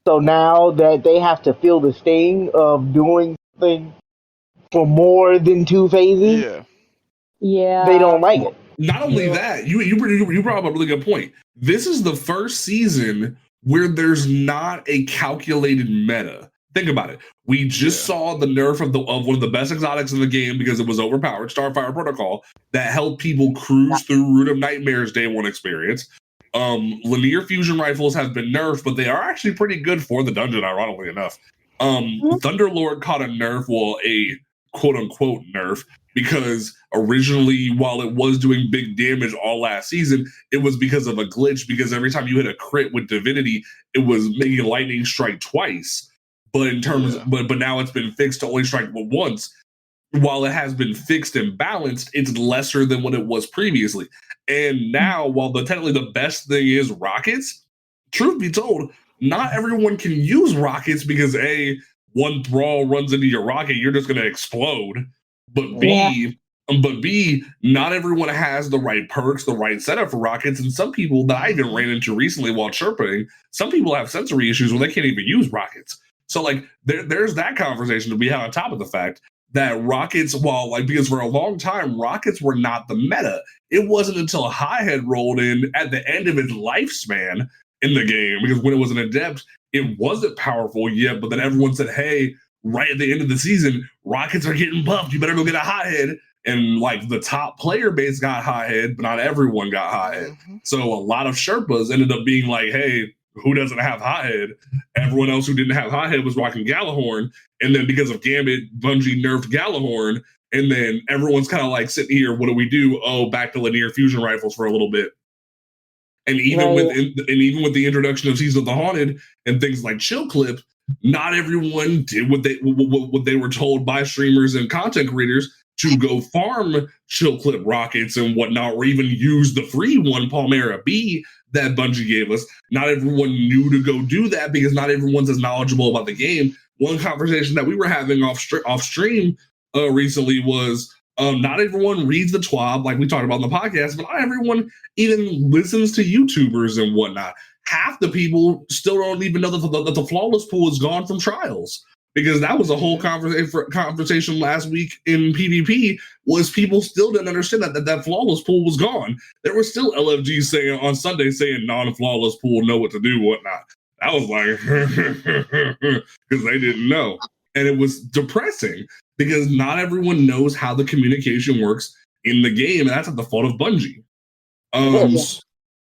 So now that they have to feel the sting of doing something for more than 2 phases, Yeah. they don't Yeah. like it. Not only that, you brought up a really good point. This is the first season where there's not a calculated meta. Think about it. We just Yeah. saw the nerf of one of the best exotics in the game because it was overpowered, Starfire Protocol, that helped people cruise through Root of Nightmare's day 1 experience. Linear fusion rifles have been nerfed, but they are actually pretty good for the dungeon, ironically enough. Thunderlord caught a nerf, well, a quote unquote nerf, because originally, while it was doing big damage all last season, it was because of a glitch, because every time you hit a crit with divinity, it was making lightning strike twice. But in terms, Yeah. but now it's been fixed to only strike once. While it has been fixed and balanced, it's lesser than what it was previously. And now, while technically the best thing is rockets, truth be told, not everyone can use rockets because one thrall runs into your rocket, you're just going to explode. But B, not everyone has the right perks, the right setup for rockets. And some people that I even ran into recently while chirping, some people have sensory issues where they can't even use rockets. So like there's that conversation to be had on top of the fact that rockets, because for a long time, rockets were not the meta. It wasn't until Highhead rolled in at the end of its lifespan in the game, because when it was an adept, it wasn't powerful yet. But then everyone said, hey, right at the end of the season, rockets are getting buffed. You better go get a hothead. And like the top player base got hothead, but not everyone got hothead. So a lot of Sherpas ended up being like, hey, who doesn't have hothead? Everyone else who didn't have hothead was rocking Galahorn. And then because of Gambit, Bungie nerfed Galahorn. And then everyone's kind of like sitting here, what do we do? Oh, back to linear fusion rifles for a little bit. And even with the introduction of Season of the Haunted and things like Chill Clip, not everyone did what they were told by streamers and content creators to go farm chill clip rockets and whatnot, or even use the free one, Palmera B, that Bungie gave us. Not everyone knew to go do that because not everyone's as knowledgeable about the game. One conversation that we were having off stream recently was not everyone reads the TWAB like we talked about in the podcast, but not everyone even listens to YouTubers and whatnot. Half the people still don't even know that the flawless pool is gone from trials, because that was a whole conversation last week in PvP. Was people still didn't understand that flawless pool was gone. There were still LFGs saying on Sunday saying non-flawless pool, know what to do, whatnot. I was like, because they didn't know. And it was depressing because not everyone knows how the communication works in the game, and that's at the fault of Bungie.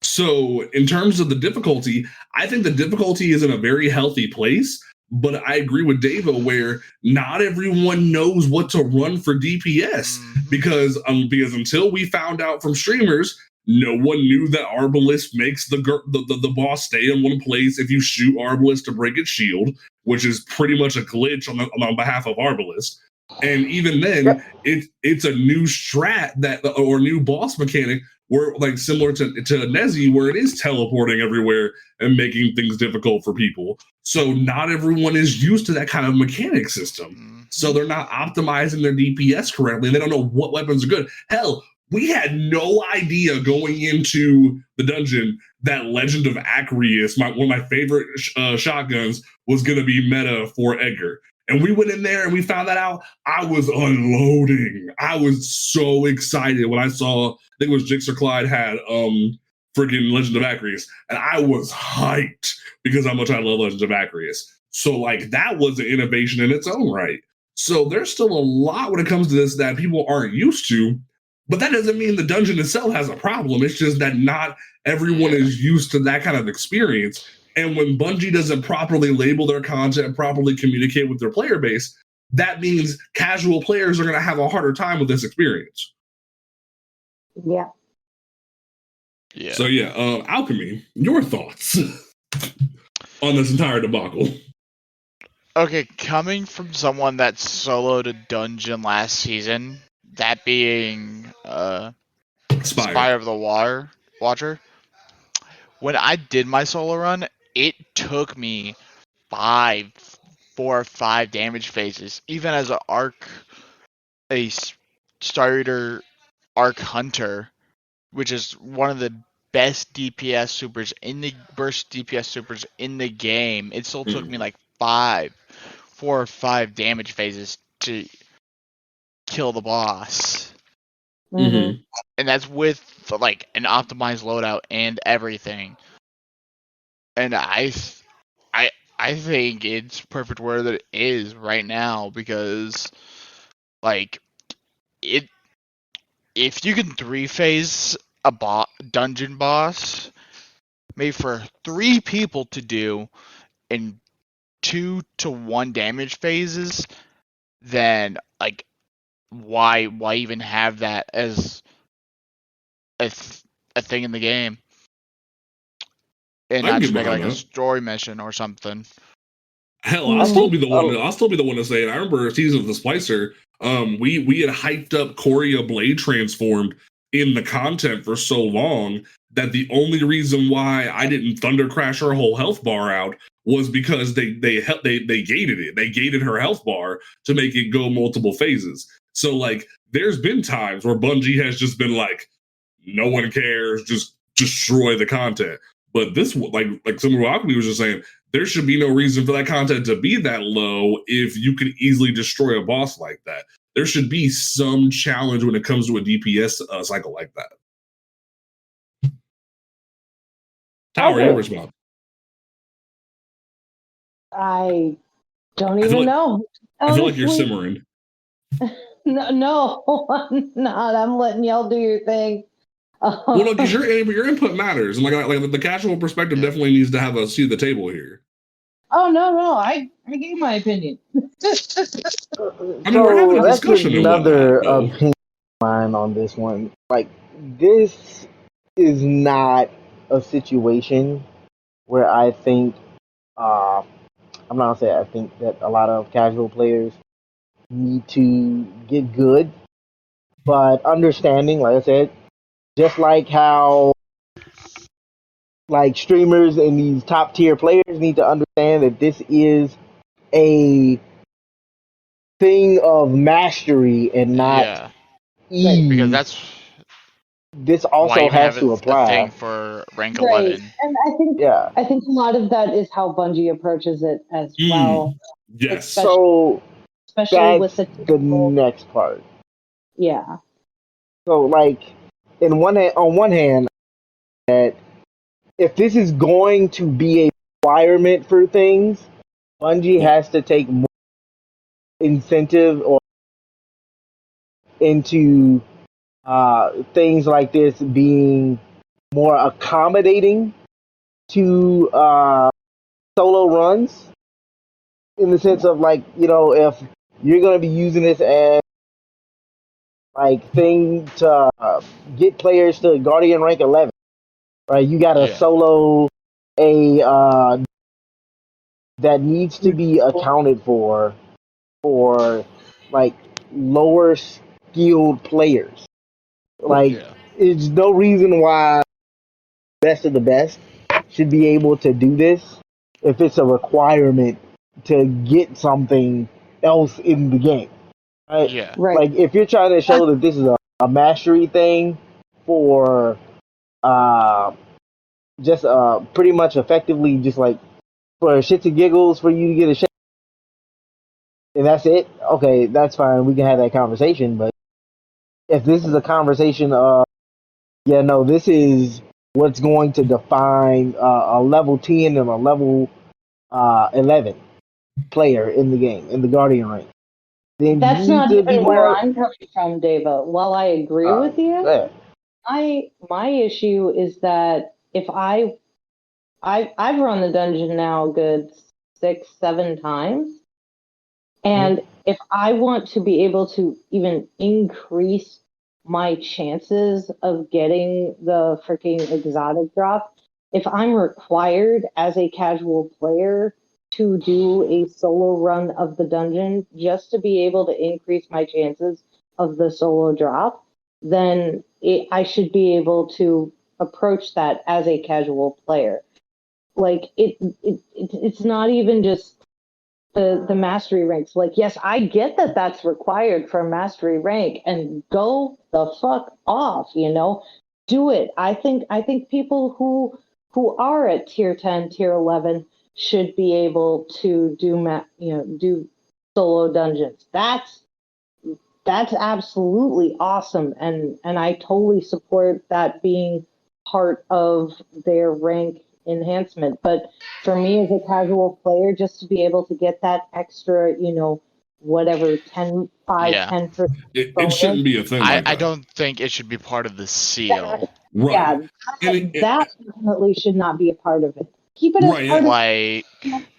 So in terms of the difficulty, I think the difficulty is in a very healthy place, but I agree with Davo where not everyone knows what to run for DPS because until we found out from streamers, no one knew that Arbalest makes the boss stay in one place if you shoot Arbalest to break its shield, which is pretty much a glitch on behalf of Arbalest. And even then, it's a new strat or new boss mechanic where, like, similar to Nezi, where it is teleporting everywhere and making things difficult for people. So not everyone is used to that kind of mechanic system. So they're not optimizing their DPS correctly, and they don't know what weapons are good. Hell, we had no idea going into the dungeon that Legend of Acreus, one of my favorite shotguns, was going to be meta for Edgar. And we went in there and we found that out. I was unloading. I was so excited when I saw, I think it was Jixer Clyde had freaking Legend of Acreus. And I was hyped because how much I love Legend of Acreus. So, like, that was an innovation in its own right. So there's still a lot when it comes to this that people aren't used to. But that doesn't mean the dungeon itself has a problem. It's just that not everyone is used to that kind of experience. And when Bungie doesn't properly label their content, properly communicate with their player base, that means casual players are going to have a harder time with this experience. Yeah. So Alchemy, your thoughts on this entire debacle? Okay, coming from someone that soloed a dungeon last season, that being Spire of the Watcher, when I did my solo run, it took me 4 or 5 damage phases, even as a starter Arc Hunter, which is one of the best DPS supers burst DPS supers in the game. It still took me like 4 or 5 damage phases to kill the boss. Mm-hmm. And that's with like an optimized loadout and everything. And I think it's perfect where that it is right now because, like, if you can 3-phase a dungeon boss made for 3 people to do in 2 to 1 damage phases, then, like, why even have that as a thing in the game? And not just make it like a story mission or something. Hell, I'll still be the one. I'll still be the one to say it. I remember Season of the Splicer. We had hyped up Coria Blade Transformed in the content for so long that the only reason why I didn't Thunder Crash her whole health bar out was because they gated it. They gated her health bar to make it go multiple phases. So, like, there's been times where Bungie has just been like, no one cares, just destroy the content. But this, like someone who Alchemy was just saying, there should be no reason for that content to be that low if you can easily destroy a boss like that. There should be some challenge when it comes to a DPS cycle like that. Tower, your response? I don't even know. I feel like you're simmering. No, I'm not. I'm letting y'all do your thing. Well, no, because your input matters, and like the casual perspective definitely needs to have a seat at the table here. Oh no, I gave my opinion. I mean, we're having a discussion. That's another opinion of mine on this one. Like, this is not a situation where I think I'm not gonna say I think that a lot of casual players need to get good but understanding, like I said, just like how like streamers and these top tier players need to understand that this is a thing of mastery and not Yeah, ease. because that's This why I also even have has to a thing apply. for rank Right. 11. And Yeah. I think a lot of that is how Bungie approaches it as well. Yes. So Especially with that's the the next part. yeah. So like, on one hand, that if this is going to be a requirement for things, Bungie has to take more incentive or into things like this being more accommodating to solo runs, in the sense of like, if you're going to be using this as like thing to get players to Guardian rank 11, right? You got to Yeah. solo a that needs to be accounted for like lower skilled players. Like, Yeah. there's no reason why best of the best should be able to do this if it's a requirement to get something else in the game. Right? Yeah. Right. Like, if you're trying to show that this is a mastery thing for uh, just pretty much effectively just like for shits and giggles for you to get a shit, and that's it, okay, that's fine. We can have that conversation. But if this is a conversation of, yeah, no, this is what's going to define a level 10 and a level 11 player in the game, in the Guardian rank, then That's you need not to be even where more. I'm coming from, Deva. While I agree with you, Yeah. my issue is that if I've run the dungeon now a good 6, 7 times, and if I want to be able to even increase my chances of getting the freaking exotic drop, if I'm required as a casual player to do a solo run of the dungeon just to be able to increase my chances of the solo drop, then I should be able to approach that as a casual player. Like it's not even just the mastery ranks. Like, yes, I get that that's required for a mastery rank, and go the fuck off, do it. I think people who are at tier 10, tier 11 should be able to do solo dungeons. That's absolutely awesome, and I totally support that being part of their rank enhancement. But for me as a casual player, just to be able to get that extra, whatever 10, 5, Yeah. 10% It shouldn't be a thing like I that. don't think it should be part of the seal. Right. Yeah, that definitely should not be a part of it. Keep it as Right. part of Like,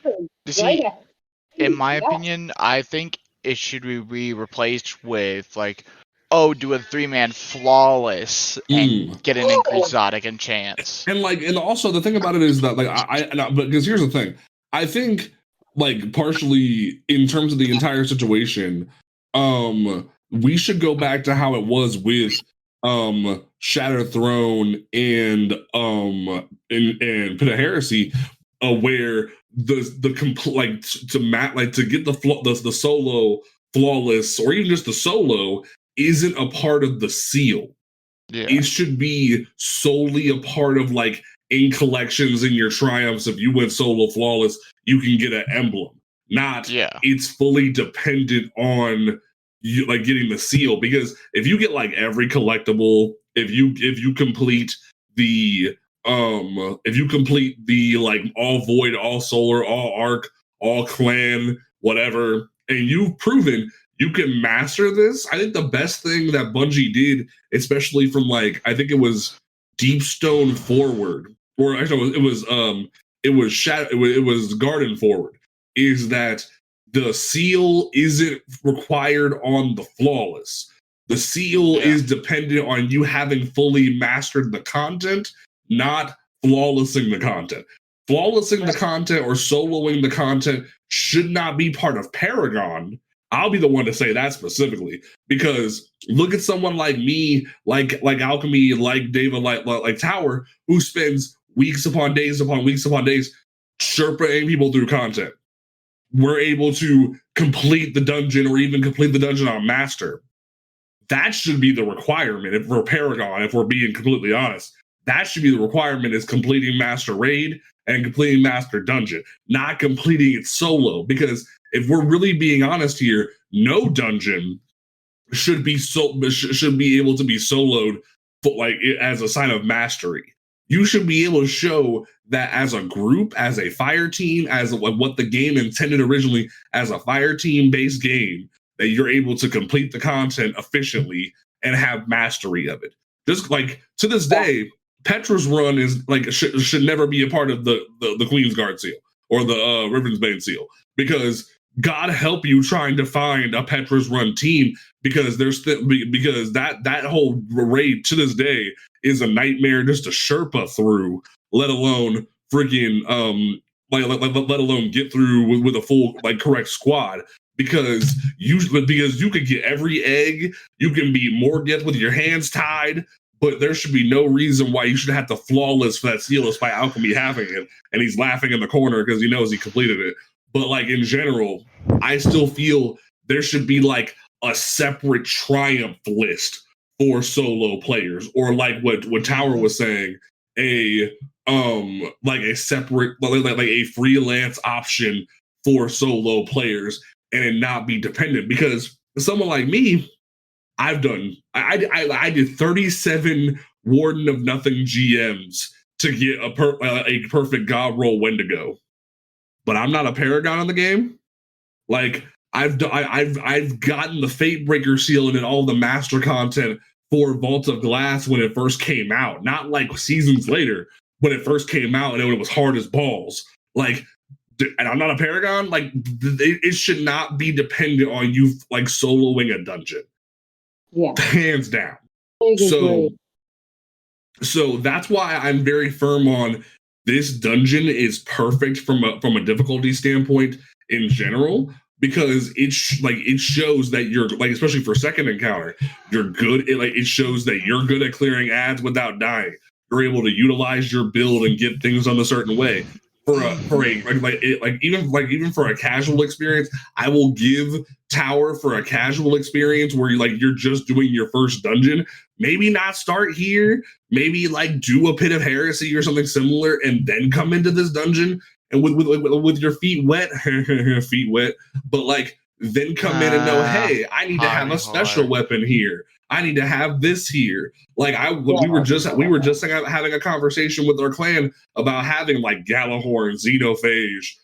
the you see, right? in my Yeah. opinion, I think it should be replaced with like, oh, do a 3-man flawless and get an increased exotic and chance. And also the thing about it is that like because here's the thing. I think like partially in terms of the entire situation, we should go back to how it was with Shatter Throne and Pit of Heresy, where the complete like to get the solo flawless or even just the solo isn't a part of the seal. Yeah. It should be solely a part of like in collections in your triumphs. If you went solo flawless, you can get an emblem. Not it's fully dependent on you like getting the seal. Because if you get like every collectible, if you complete the like all void, all solar, all arc, all clan, whatever, and you've proven you can master this. I think the best thing that Bungie did, especially from like I think it was Deepstone Forward, or actually it was Garden Forward, is that the seal isn't required on the flawless. The seal is dependent on you having fully mastered the content, not flawlessing the content. Flawlessing the content or soloing the content should not be part of Paragon. I'll be the one to say that specifically, because look at someone like me, like Alchemy, like David, like Tower, who spends weeks upon days Sherpaing people through content. We're able to complete the dungeon or even complete the dungeon on Master. That should be the requirement if we're Paragon, if we're being completely honest. That should be the requirement, is completing Master Raid and completing Master Dungeon, not completing it solo. Because if we're really being honest here, no dungeon should be able to be soloed as a sign of mastery. You should be able to show that as a group, as a fire team, as what the game intended originally as a fire team based game, that you're able to complete the content efficiently and have mastery of it. Just like to this day, Petra's run is like should never be a part of the Queen's Guard seal or the Ribbonsbane seal, because God help you trying to find a Petra's run team, because because that whole raid to this day is a nightmare just to Sherpa through, let alone freaking let alone get through with a full correct squad. Because you could get every egg, you can be Morgeth with your hands tied, but there should be no reason why you should have to flawless for that seal despite Alchemy having it, and he's laughing in the corner because he knows he completed it. But in general, I still feel there should be a separate triumph list for solo players, or what Tower was saying, a separate a freelance option for solo players, and it not be dependent. Because someone like me, I did 37 Warden of Nothing GMs to get a perfect God roll Wendigo, but I'm not a Paragon in the game. I've gotten the Fatebreaker seal and all the master content for Vault of Glass when it first came out, not seasons later, when it first came out and it was hard as balls. And I'm not a Paragon. It should not be dependent on you soloing a dungeon. Yeah, hands down. So that's why I'm very firm on this dungeon is perfect from a difficulty standpoint in general, because it shows that you're especially for second encounter, you're good. It shows that you're good at clearing ads without dying. You're able to utilize your build and get things done a certain way. Even for a casual experience, I will give Tower for a casual experience where you're just doing your first dungeon. Maybe not start here. Maybe do a Pit of Heresy or something similar, and then come into this dungeon and with your feet wet, but then come in and know, hey, I need to have a special weapon here. I need to have this here. We were just having a conversation with our clan about having Galahorn, Xenophage,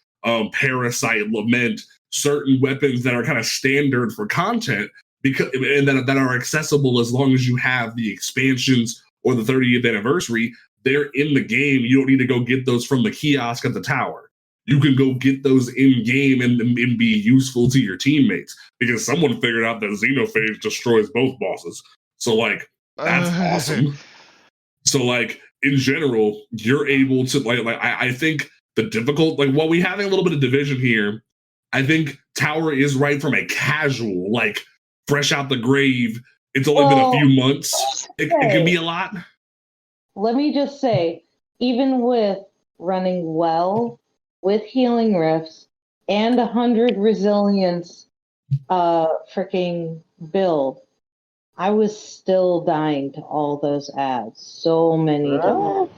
Parasite, Lament, certain weapons that are kind of standard for content, and that are accessible as long as you have the expansions or the 30th anniversary. They're in the game. You don't need to go get those from the kiosk at the tower. You can go get those in game and be useful to your teammates, because someone figured out that Xenophage destroys both bosses. So that's awesome. So in general, you're able to I think the difficult while we having a little bit of division here, I think Tower is right from a casual fresh out the grave. It's only been a few months. It can be a lot. Let me just say, even with running well, with healing rifts and 100 resilience freaking build, I was still dying to all those ads so many times.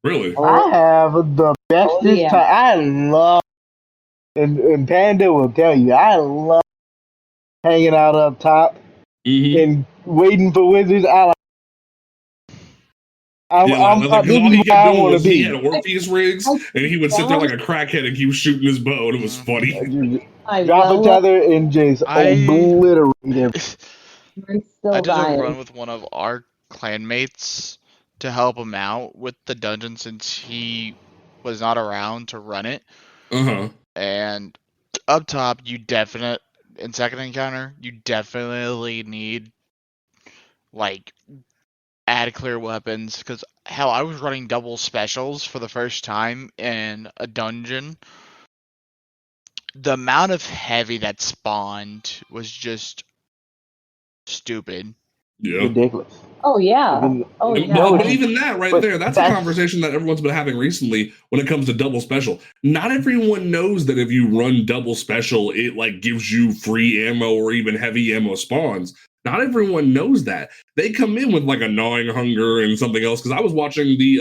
Really? I have the bestest time. I love, and Panda will tell you, I love hanging out up top and waiting for wizards. This is where I want to be. He had Orpheus rigs, and he would sit there like a crackhead and keep shooting his bow, and it was funny. Drop each other and just obliterate them. I did a run with one of our clanmates to help him out with the dungeon since he was not around to run it. And up top, in second encounter, you definitely need add clear weapons, because hell, I was running double specials for the first time in a dungeon, the amount of heavy that spawned was just stupid. Yeah. Ridiculous. Oh yeah. Oh But, yeah. but even that right But there, that's a conversation that everyone's been having recently when it comes to double special. Not everyone knows that if you run double special, it like gives you free ammo or even heavy ammo spawns. Not everyone knows that. They come in with like a gnawing hunger and something else. Because I was watching the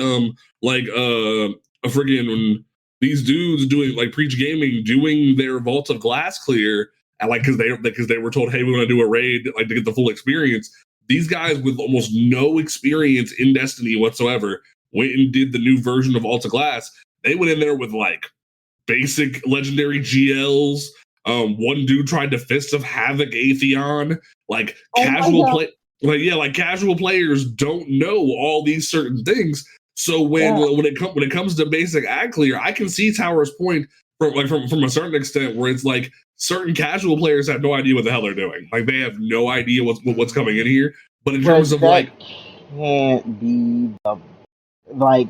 a friggin' these dudes doing like Preach Gaming doing their Vault of Glass clear, and like because they were told, hey, we want to do a raid like to get the full experience. These guys with almost no experience in Destiny whatsoever went and did the new version of Alta Glass. They went in there with like basic legendary GLs. One dude tried to Fist of Havoc Atheon. Like like casual players don't know all these certain things. So when it comes to basic ad clear, I can see Tower's point from a certain extent where it's like certain casual players have no idea what the hell they're doing. Like they have no idea what's coming in here. But in terms of like, can't be like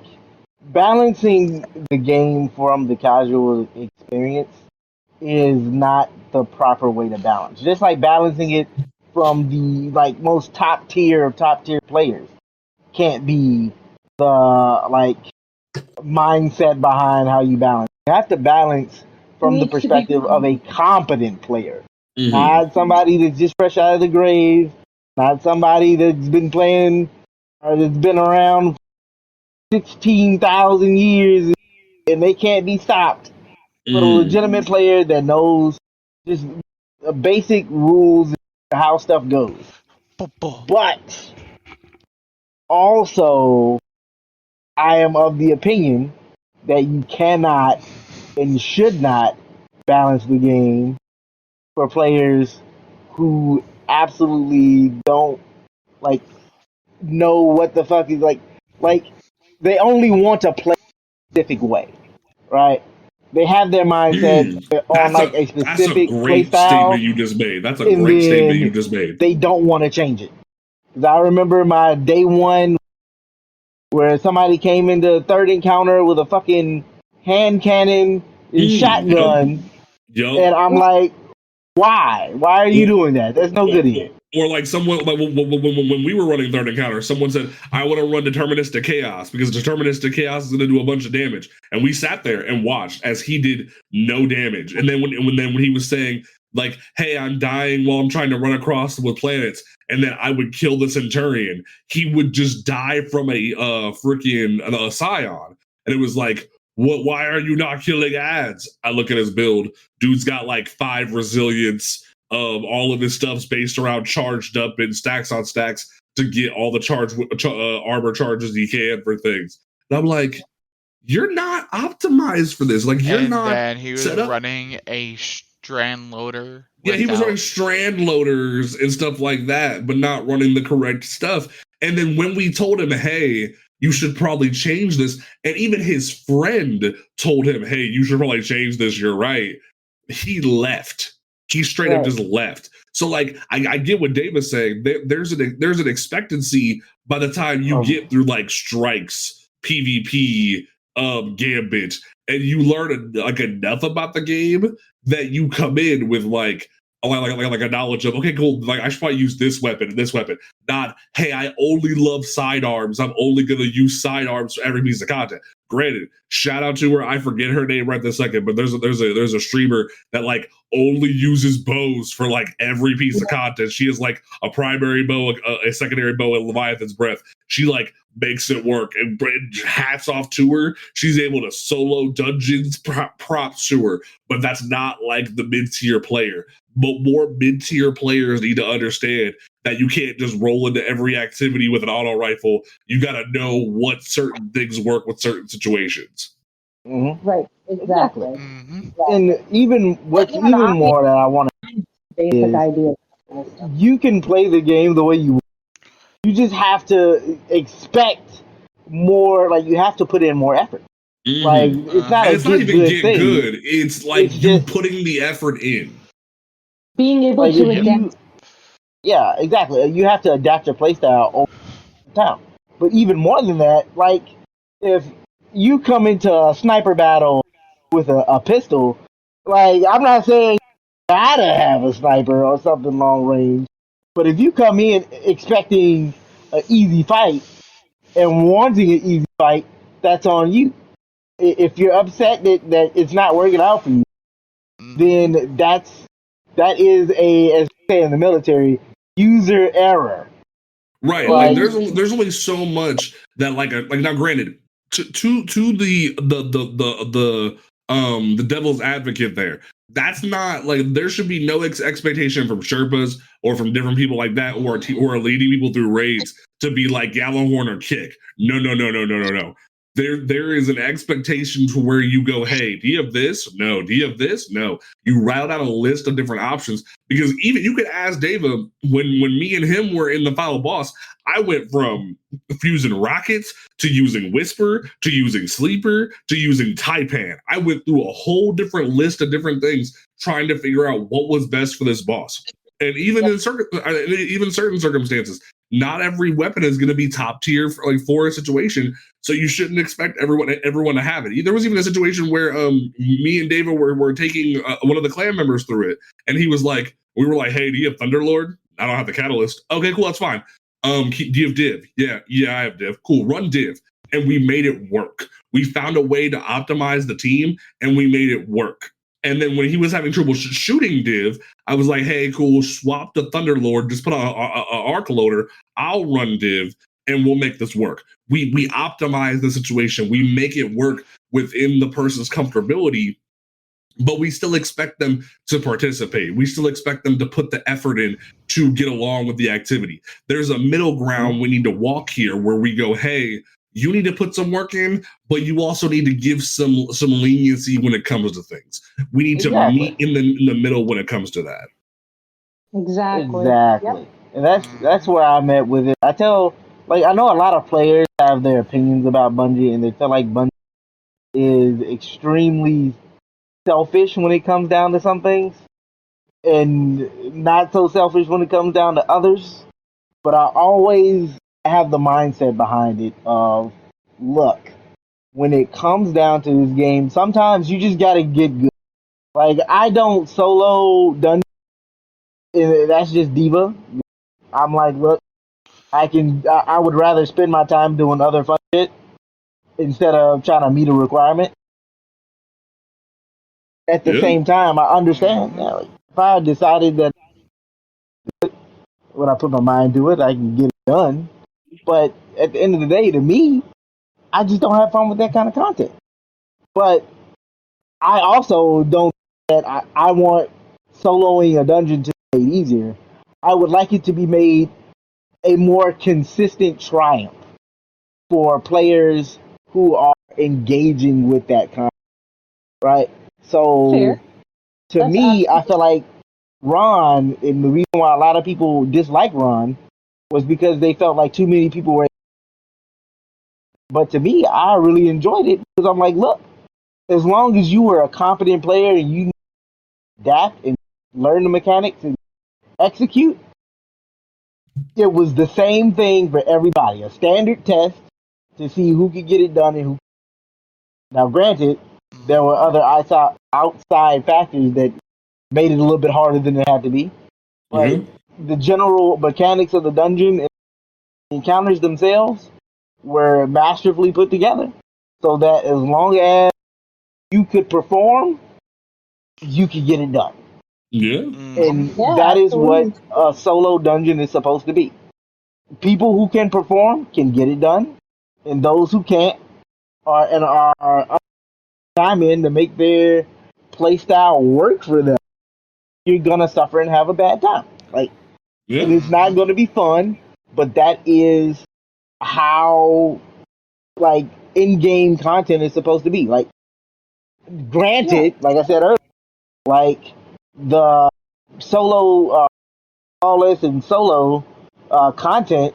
balancing the game from the casual experience is not the proper way to balance. Just like balancing it from the like most top tier players can't be the like mindset behind how you balance. You have to balance from the perspective of a competent player, not somebody that's just fresh out of the grave, not somebody that's been playing or that's been around 16,000 years and they can't be stopped. But a legitimate player that knows just basic rules of how stuff goes. But also, I am of the opinion that you cannot and should not balance the game for players who absolutely don't like know what the fuck is like they only want to play a specific way, right? They have their mindset on like a specific play style. Statement you just made. That's a great statement you just made. They don't want to change it. Because I remember my day one where somebody came into third encounter with a fucking hand cannon and shotgun. And I'm like, why? Why are you doing that? There's no good here. Or like someone like when we were running third encounter, someone said, I want to run deterministic chaos because deterministic chaos is going to do a bunch of damage. And we sat there and watched as he did no damage. And then when he was saying like, hey, I'm dying while I'm trying to run across with planets, and then I would kill the Centurion, he would just die from a freaking Scion. And it was like, why are you not killing ads? I look at his build. Dude's got like 5 resilience. All of his stuff's based around charged up and stacks on stacks to get all the armor charges he can for things. And I'm like, you're not optimized for this. Like you're not. And he was running a strand loader. Yeah, he was running strand loaders and stuff like that, but not running the correct stuff. And then when we told him, hey, you should probably change this, and even his friend told him, hey, you should probably change this, you're right, he left. He straight up just left. So like I get what Dave is saying. There's an expectancy by the time you get through like strikes, PvP, Gambit, and you learn like enough about the game that you come in with like a knowledge of, okay, cool, like I should probably use this weapon and this weapon. Not, hey, I only love sidearms. I'm only gonna use sidearms for every piece of content. Granted, shout out to her. I forget her name right this second, but there's a streamer that like only uses bows for like every piece of content. She has like a primary bow, a secondary bow, and Leviathan's Breath. She like makes it work, and hats off to her. She's able to solo dungeons, props to her, but that's not like the mid-tier player. But more mid-tier players need to understand that you can't just roll into every activity with an auto rifle. You got to know what certain things work with certain situations. Mm-hmm. Right, exactly. Mm-hmm. And even more that I want to basic idea. You can play the game the way you want. You just have to expect more. Like you have to put in more effort. Mm-hmm. Like it's not. It's not even get good. It's like it's you just putting the effort in. Being able like to adapt. Yeah, exactly. You have to adapt your playstyle over time. But even more than that, like if you come into a sniper battle with a pistol, Like, I'm not saying you gotta have a sniper or something long range, but if you come in expecting an easy fight and wanting an easy fight, that's on you. If you're upset that it's not working out for you, then that is as they say in the military, user error. Right. Like there's only so much that like now granted to the devil's advocate there. That's not like there should be no expectation from Sherpas or from different people like that or are leading people through raids to be like Gallahorn or Kick. No. There is an expectation to where you go, hey, do you have this? No. Do you have this? No. You write out a list of different options because even you could ask Dava when me and him were in the final boss, I went from fusing rockets to using Whisper to using Sleeper to using Taipan. I went through a whole different list of different things trying to figure out what was best for this boss. And even in certain circumstances, not every weapon is going to be top tier for a situation. So you shouldn't expect everyone to have it. There was even a situation where me and David were taking one of the clan members through it, and he was like, we were like, hey, do you have Thunderlord? I don't have the catalyst. Okay, cool, that's fine. Do you have div? Yeah, I have div. Cool, run div. And we made it work. We found a way to optimize the team, and we made it work. And then when he was having trouble shooting div, I was like, hey, cool, swap the Thunderlord, just put on an arc loader. I'll run div, and we'll make this work. We optimize the situation. We make it work within the person's comfortability, but we still expect them to participate. We still expect them to put the effort in to get along with the activity. There's a middle ground we need to walk here where we go, hey, you need to put some work in, but you also need to give some leniency when it comes to things. We need to meet in the middle when it comes to that. Exactly. Yep. And that's where I'm at with it. I know a lot of players have their opinions about Bungie, and they feel like Bungie is extremely selfish when it comes down to some things, and not so selfish when it comes down to others. But I always have the mindset behind it of, look, when it comes down to this game, sometimes you just gotta get good. Like, I don't solo dungeon, that's just diva. I'm like, look, I would rather spend my time doing other fun shit instead of trying to meet a requirement. At the same time, I understand. Like, if I decided that when I put my mind to it, I can get it done. But at the end of the day, to me, I just don't have fun with that kind of content. But I also don't that I want soloing a dungeon to be made easier. I would like it to be made a more consistent triumph for players who are engaging with that content, right? So, to me, I feel like Ron, and the reason why a lot of people dislike Ron was because they felt like too many people were. But to me, I really enjoyed it because I'm like, look, as long as you were a competent player and you adapt and learn the mechanics and execute, it was the same thing for everybody. A standard test to see who could get it done and who. Now, granted, there were other outside factors that made it a little bit harder than it had to be. But the general mechanics of the dungeon and the encounters themselves were masterfully put together. So that as long as you could perform, you could get it done. Yeah. And that is what a solo dungeon is supposed to be. People who can perform can get it done, and those who can't are time in to make their playstyle work for them. You're gonna suffer and have a bad time. Like, and it's not gonna be fun, but that is how like in-game content is supposed to be. Like, granted, like I said earlier, like the solo flawless and solo content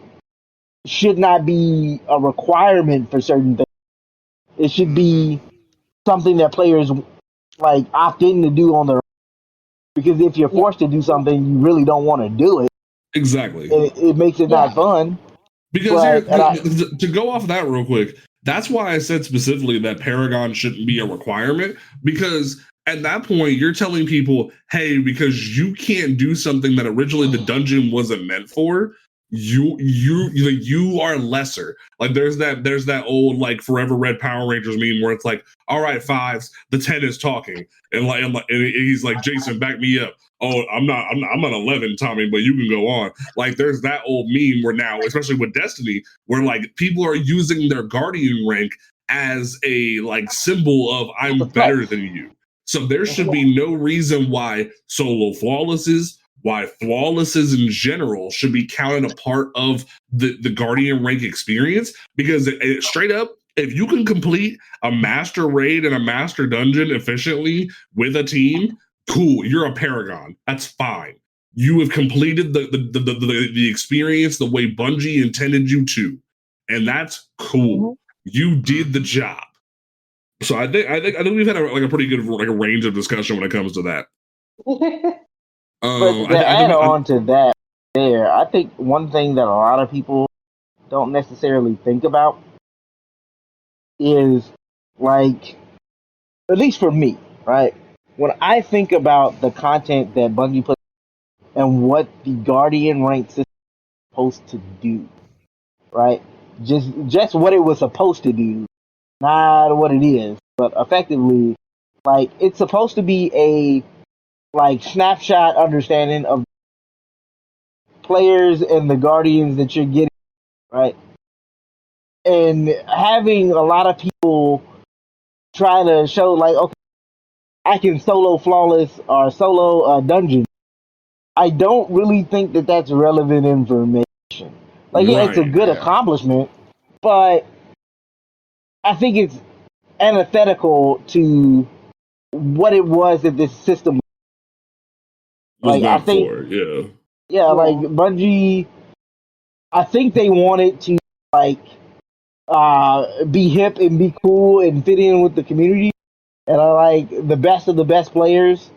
should not be a requirement for certain things. It should be something that players like opt in to do on their own. Because if you're forced to do something, you really don't want to do it. Exactly. It makes it not fun. Because to go off of that real quick, that's why I said specifically that Paragon shouldn't be a requirement, because at that point, you're telling people, hey, because you can't do something that originally the dungeon wasn't meant for, you are lesser. Like there's that old like Forever Red Power Rangers meme where it's like, all right, fives, the 10 is talking, and he's like, Jason, back me up. Oh, I'm an 11, Tommy, but you can go on. Like there's that old meme where now, especially with Destiny, where like people are using their Guardian rank as a like symbol of I'm better than you. So there should be no reason why solo flawlesses, why flawlesses in general should be counted a part of the Guardian rank experience. Because straight up, if you can complete a master raid and a master dungeon efficiently with a team, cool, you're a paragon. That's fine. You have completed the experience the way Bungie intended you to, and that's cool. You did the job. So I think we've had a pretty good like a range of discussion when it comes to that. But to add on to that, I think one thing that a lot of people don't necessarily think about is like, at least for me, right? When I think about the content that Bungie puts and what the Guardian rank system is supposed to do, right? Just what it was supposed to do, not what it is, but effectively, like it's supposed to be a like snapshot understanding of players and the Guardians that you're getting, right? And having a lot of people try to show like, okay, I can solo flawless or solo dungeon. I don't really think that that's relevant information. Like, yeah, it's a good accomplishment, but I think it's antithetical to what it was that this system was like. I think, like Bungie, I think they wanted to like be hip and be cool and fit in with the community, and I like the best of the best players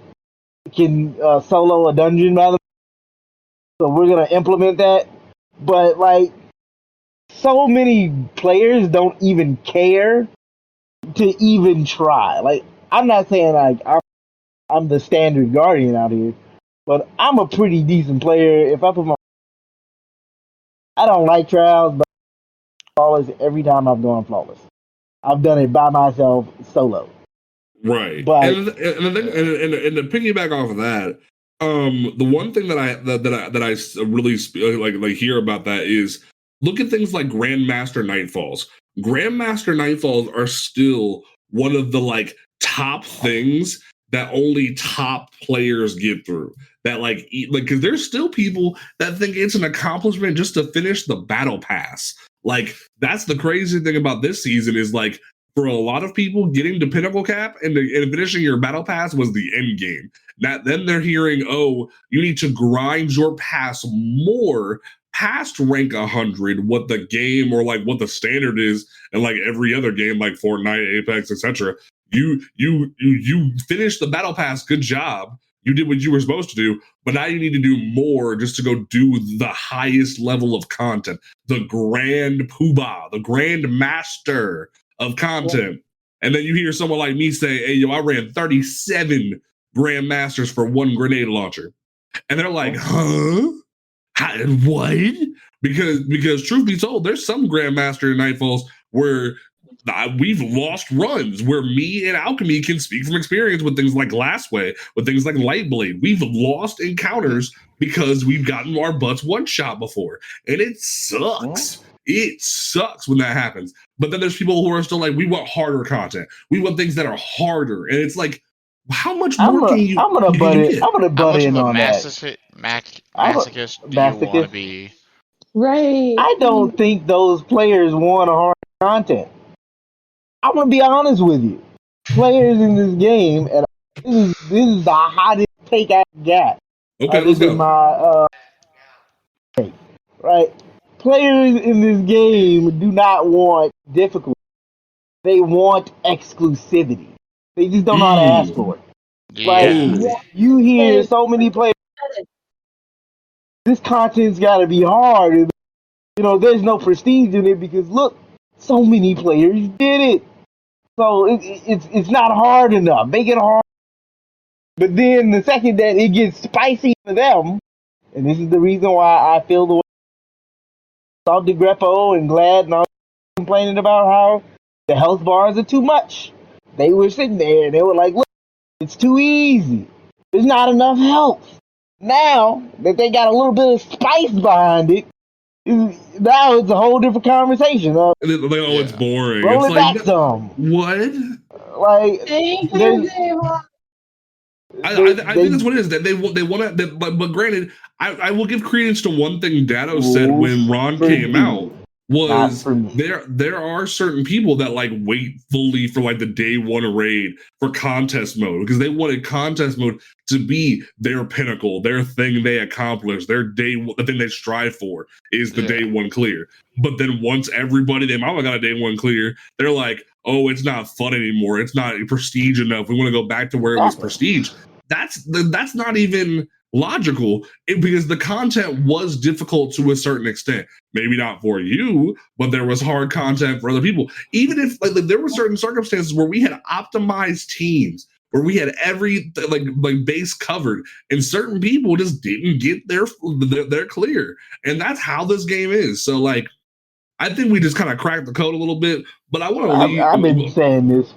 can solo a dungeon by themselves. So we're gonna implement that, but like so many players don't even care to even try. Like I'm not saying like I'm the standard Guardian out here, but I'm a pretty decent player. If I put I don't like trials, but flawless every time I've gone flawless. I've done it by myself solo. Right. But and to piggyback off of that, the one thing that I really like hear about that is look at things like Grandmaster Nightfalls. Grandmaster Nightfalls are still one of the like top things that only top players get through. That like because there's still people that think it's an accomplishment just to finish the battle pass. Like that's the crazy thing about this season is like for a lot of people, getting to Pinnacle Cap and finishing your battle pass was the end game. Then they're hearing, oh, you need to grind your pass more past rank 100, what the game or like what the standard is, and like every other game like Fortnite, Apex, etc. You finished the battle pass, good job. You did what you were supposed to do, but now you need to do more just to go do the highest level of content, the grand poobah, the grand master of content. And then you hear someone like me say, hey, yo, I ran 37 grandmasters for one grenade launcher. And they're like, huh? What? Because truth be told, there's some grandmaster in Nightfalls where we've lost runs where me and Alchemy can speak from experience with things like Glassway, with things like Lightblade. We've lost encounters because we've gotten our butts one shot before. And it sucks. It sucks when that happens. But then there's people who are still like, we want harder content. We want things that are harder. And it's like, how much more can you? I'm gonna butt in on that. Masochist do you want to be? Right. I don't think those players want a hard content. I'm gonna be honest with you. Players in this game, and this is the hottest take I got. Okay, let's go. Right. Players in this game do not want difficulty. They want exclusivity. They just don't know how to ask for it. Like you hear so many players, this content's got to be hard. And, you know, there's no prestige in it because look, so many players did it. So it's not hard enough. Make it hard. But then the second that it gets spicy for them, and this is the reason why I feel the way Salty Greppo and Glad and all complaining about how the health bars are too much. They were sitting there and they were like, look, it's too easy. There's not enough health. Now that they got a little bit of spice behind it, now it's a whole different conversation. It's boring. Roll it's it like, back some. What? Like, Thank you, Dave. I think that's what it is. That they want to. But granted, I will give credence to one thing Dado said when Ron came out was there are certain people that like wait fully for like the day one raid for contest mode because they wanted contest mode to be their pinnacle, their thing they accomplish, the thing they strive for is the day one clear. But then once everybody they mama got a day one clear, they're like, oh, it's not fun anymore. It's not prestige enough. We want to go back to where it was prestige. That's not even logical because the content was difficult to a certain extent. Maybe not for you, but there was hard content for other people. Even if like there were certain circumstances where we had optimized teams, where we had every like base covered, and certain people just didn't get their clear, and that's how this game is. So like, I think we just kind of cracked the code a little bit. But I want to leave. I've been saying this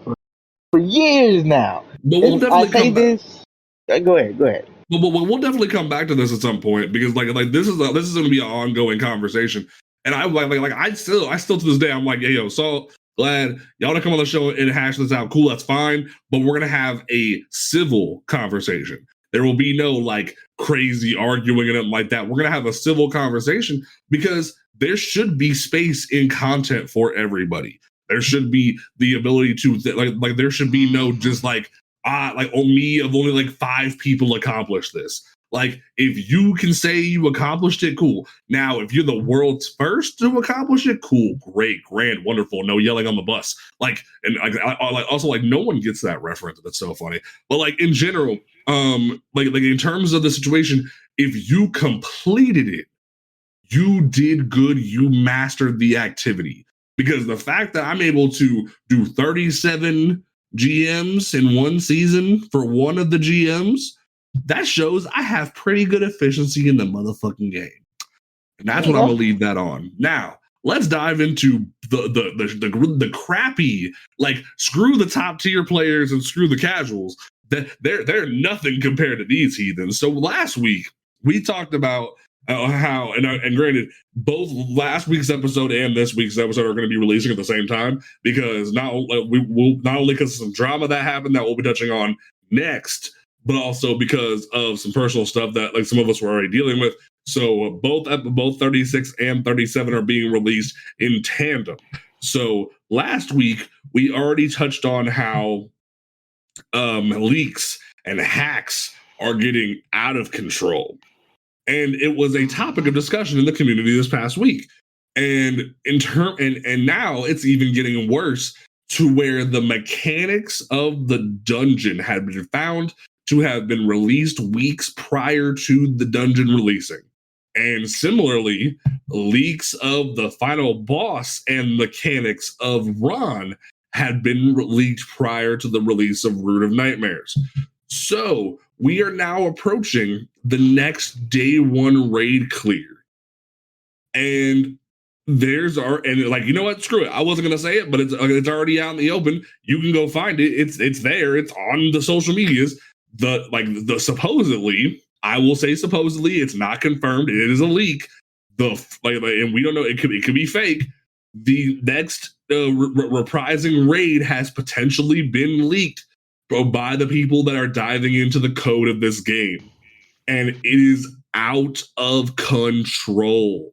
for years now. But we'll definitely come back. Go ahead. But we'll definitely come back to this at some point because like this is going to be an ongoing conversation, and I still to this day I'm like, hey, yo, so glad y'all to come on the show and hash this out. Cool, that's fine, but we're gonna have a civil conversation. There will be no like crazy arguing and nothing like that. We're gonna have a civil conversation because there should be space in content for everybody. There should be the ability to like there should be no just like me of only like 5 people accomplished this. Like if you can say you accomplished it, cool. Now if you're the world's first to accomplish it, cool, great, grand, wonderful. No yelling on the bus. Like and I also like no one gets that reference. That's so funny. But like in general, like in terms of the situation, if you completed it, you did good. You mastered the activity. Because the fact that I'm able to do 37 GMs in one season for one of the GMs, that shows I have pretty good efficiency in the motherfucking game. And that's what I'm gonna leave that on. Now, let's dive into the crappy, like screw the top tier players and screw the casuals. They're nothing compared to these heathens. So last week we talked about how and granted, both last week's episode and this week's episode are going to be releasing at the same time because not only because of some drama that happened that we'll be touching on next, but also because of some personal stuff that like some of us were already dealing with. So both 36 and 37 are being released in tandem. So last week we already touched on how leaks and hacks are getting out of control. And it was a topic of discussion in the community this past week. And and now it's even getting worse to where the mechanics of the dungeon had been found to have been released weeks prior to the dungeon releasing. And similarly, leaks of the final boss and mechanics of Ron had been leaked prior to the release of Root of Nightmares. So we are now approaching the next day one raid clear. And like, you know what? Screw it. I wasn't going to say it, but it's already out in the open. You can go find it. It's there. It's on the social medias. The supposedly, I will say supposedly, it's not confirmed. It is a leak. And we don't know. It could be fake. The next reprising raid has potentially been leaked by the people that are diving into the code of this game. And it is out of control.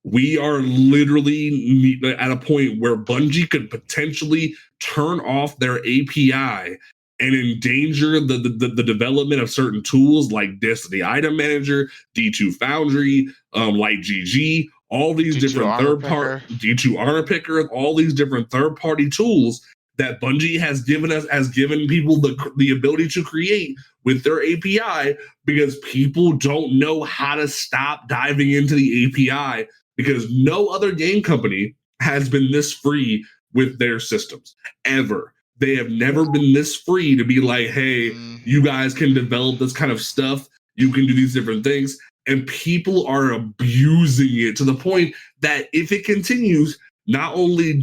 We are literally at a point where Bungie could potentially turn off their API and endanger the development of certain tools like Destiny Item Manager, D2 Foundry, Light GG, all these D2 different third-party D2 Armor Picker, all these different third-party tools that Bungie has given people the ability to create with their API because people don't know how to stop diving into the API because no other game company has been this free with their systems ever. They have never been this free to be like, hey, you guys can develop this kind of stuff. You can do these different things. And people are abusing it to the point that if it continues, not only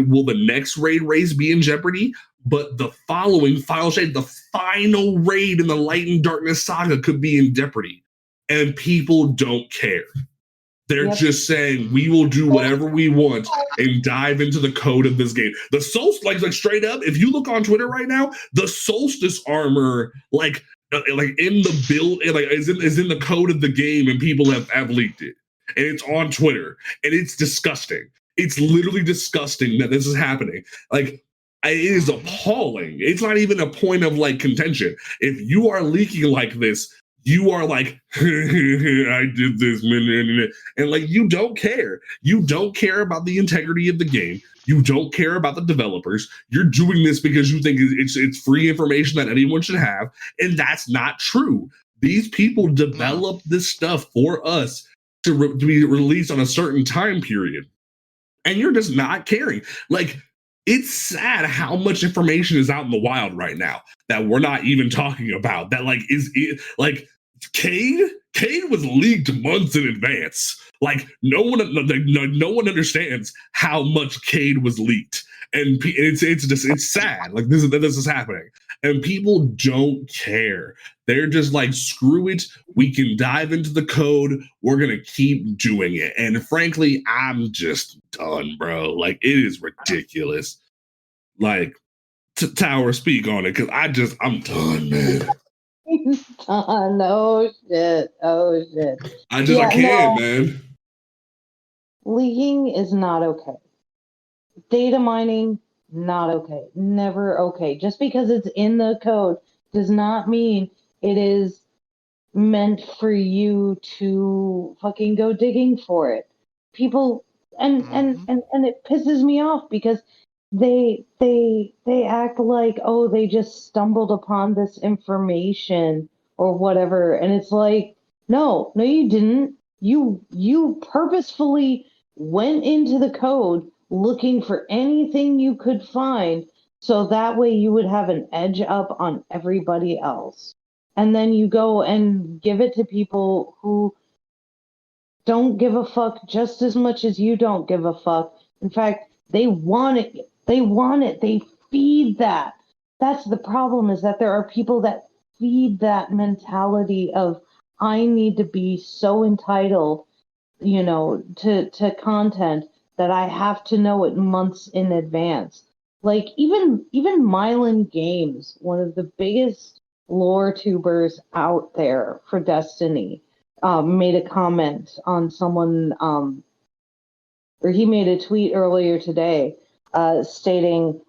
will the next raid race be in jeopardy, but the following the final raid in the Light and Darkness saga could be in jeopardy. And people don't care. They're just saying we will do whatever we want and dive into the code of this game. The Solstice, like straight up, if you look on Twitter right now, the Solstice armor, like in the build, like is in the code of the game, and people have leaked it, and it's on Twitter, and it's disgusting. It's literally disgusting that this is happening. Like, it is appalling. It's not even a point of like contention. If you are leaking like this, you are like, I did this, and like you don't care. You don't care about the integrity of the game. You don't care about the developers. You're doing this because you think it's free information that anyone should have, and that's not true. These people develop this stuff for us to be released on a certain time period, and you're just not caring. Like, it's sad how much information is out in the wild right now that we're not even talking about. That like is it like. Cade was leaked months in advance. Like no one understands how much Cade was leaked, and it's sad. Like this is happening, and people don't care. They're just like, screw it. We can dive into the code. We're gonna keep doing it. And frankly, I'm just done, bro. Like it is ridiculous. Like Tower, speak on it, because I'm done, man. Oh shit. I can't, man. Leaking is not okay. Data mining, not okay. Never okay. Just because it's in the code does not mean it is meant for you to fucking go digging for it. People and it pisses me off because they act like, oh, they just stumbled upon this information or whatever, and it's like, no you didn't. You purposefully went into the code looking for anything you could find, so that way you would have an edge up on everybody else, and then you go and give it to people who don't give a fuck just as much as you don't give a fuck. In fact, they want it. They feed that. That's the problem, is that there are people that feed that mentality of, I need to be so entitled, to content that I have to know it months in advance. Like even Mylan Games, one of the biggest lore tubers out there for Destiny, made a comment on someone, or he made a tweet earlier today, stating,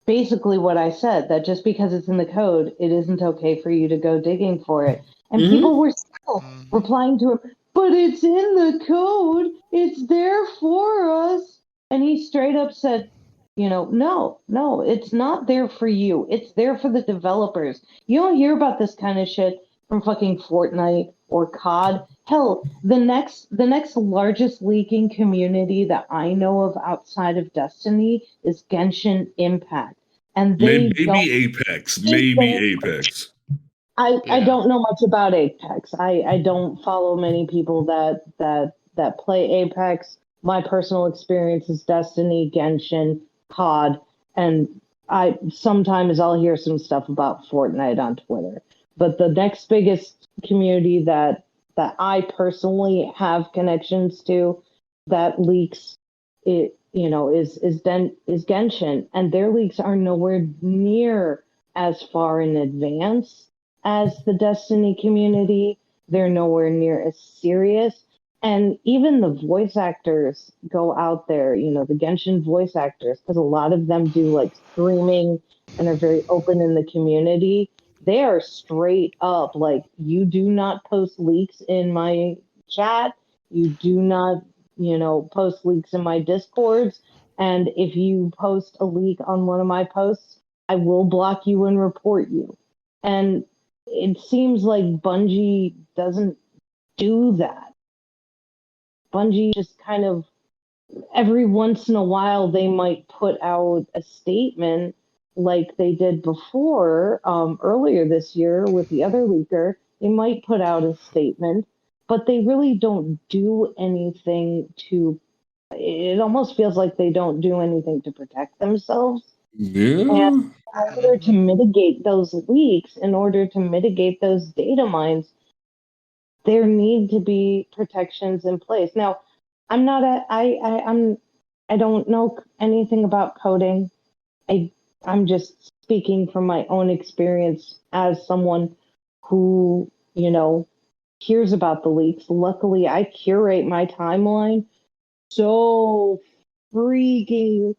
basically what I said, that just because it's in the code, it isn't okay for you to go digging for it. And people were still replying to him, but it's in the code. It's there for us. And he straight up said, no, it's not there for you. It's there for the developers. You don't hear about this kind of shit from fucking Fortnite or COD. Hell, the next largest leaking community that I know of outside of Destiny is Genshin Impact, and maybe Apex. I don't know much about Apex. I don't follow many people that play Apex. My personal experience is Destiny, Genshin, COD, and sometimes I'll hear some stuff about Fortnite on Twitter. But the next biggest community that I personally have connections to that leaks it, is Genshin, and their leaks are nowhere near as far in advance as the Destiny community. They're nowhere near as serious. And even the voice actors go out there, the Genshin voice actors, because a lot of them do like streaming and are very open in the community. They are straight up like, you do not post leaks in my chat. You do not, post leaks in my Discords. And if you post a leak on one of my posts, I will block you and report you. And it seems like Bungie doesn't do that. Bungie just kind of every once in a while they might put out a statement like they did before, earlier this year with the other leaker. They might put out a statement, but they really don't do anything to. It almost feels like they don't do anything to protect themselves. And Yeah. in order to mitigate those leaks, in order to mitigate those data mines, there need to be protections in place. Now, I'm not a I don't know anything about coding. I I'm just speaking from my own experience as someone who, hears about the leaks. Luckily, I curate my timeline so freaking,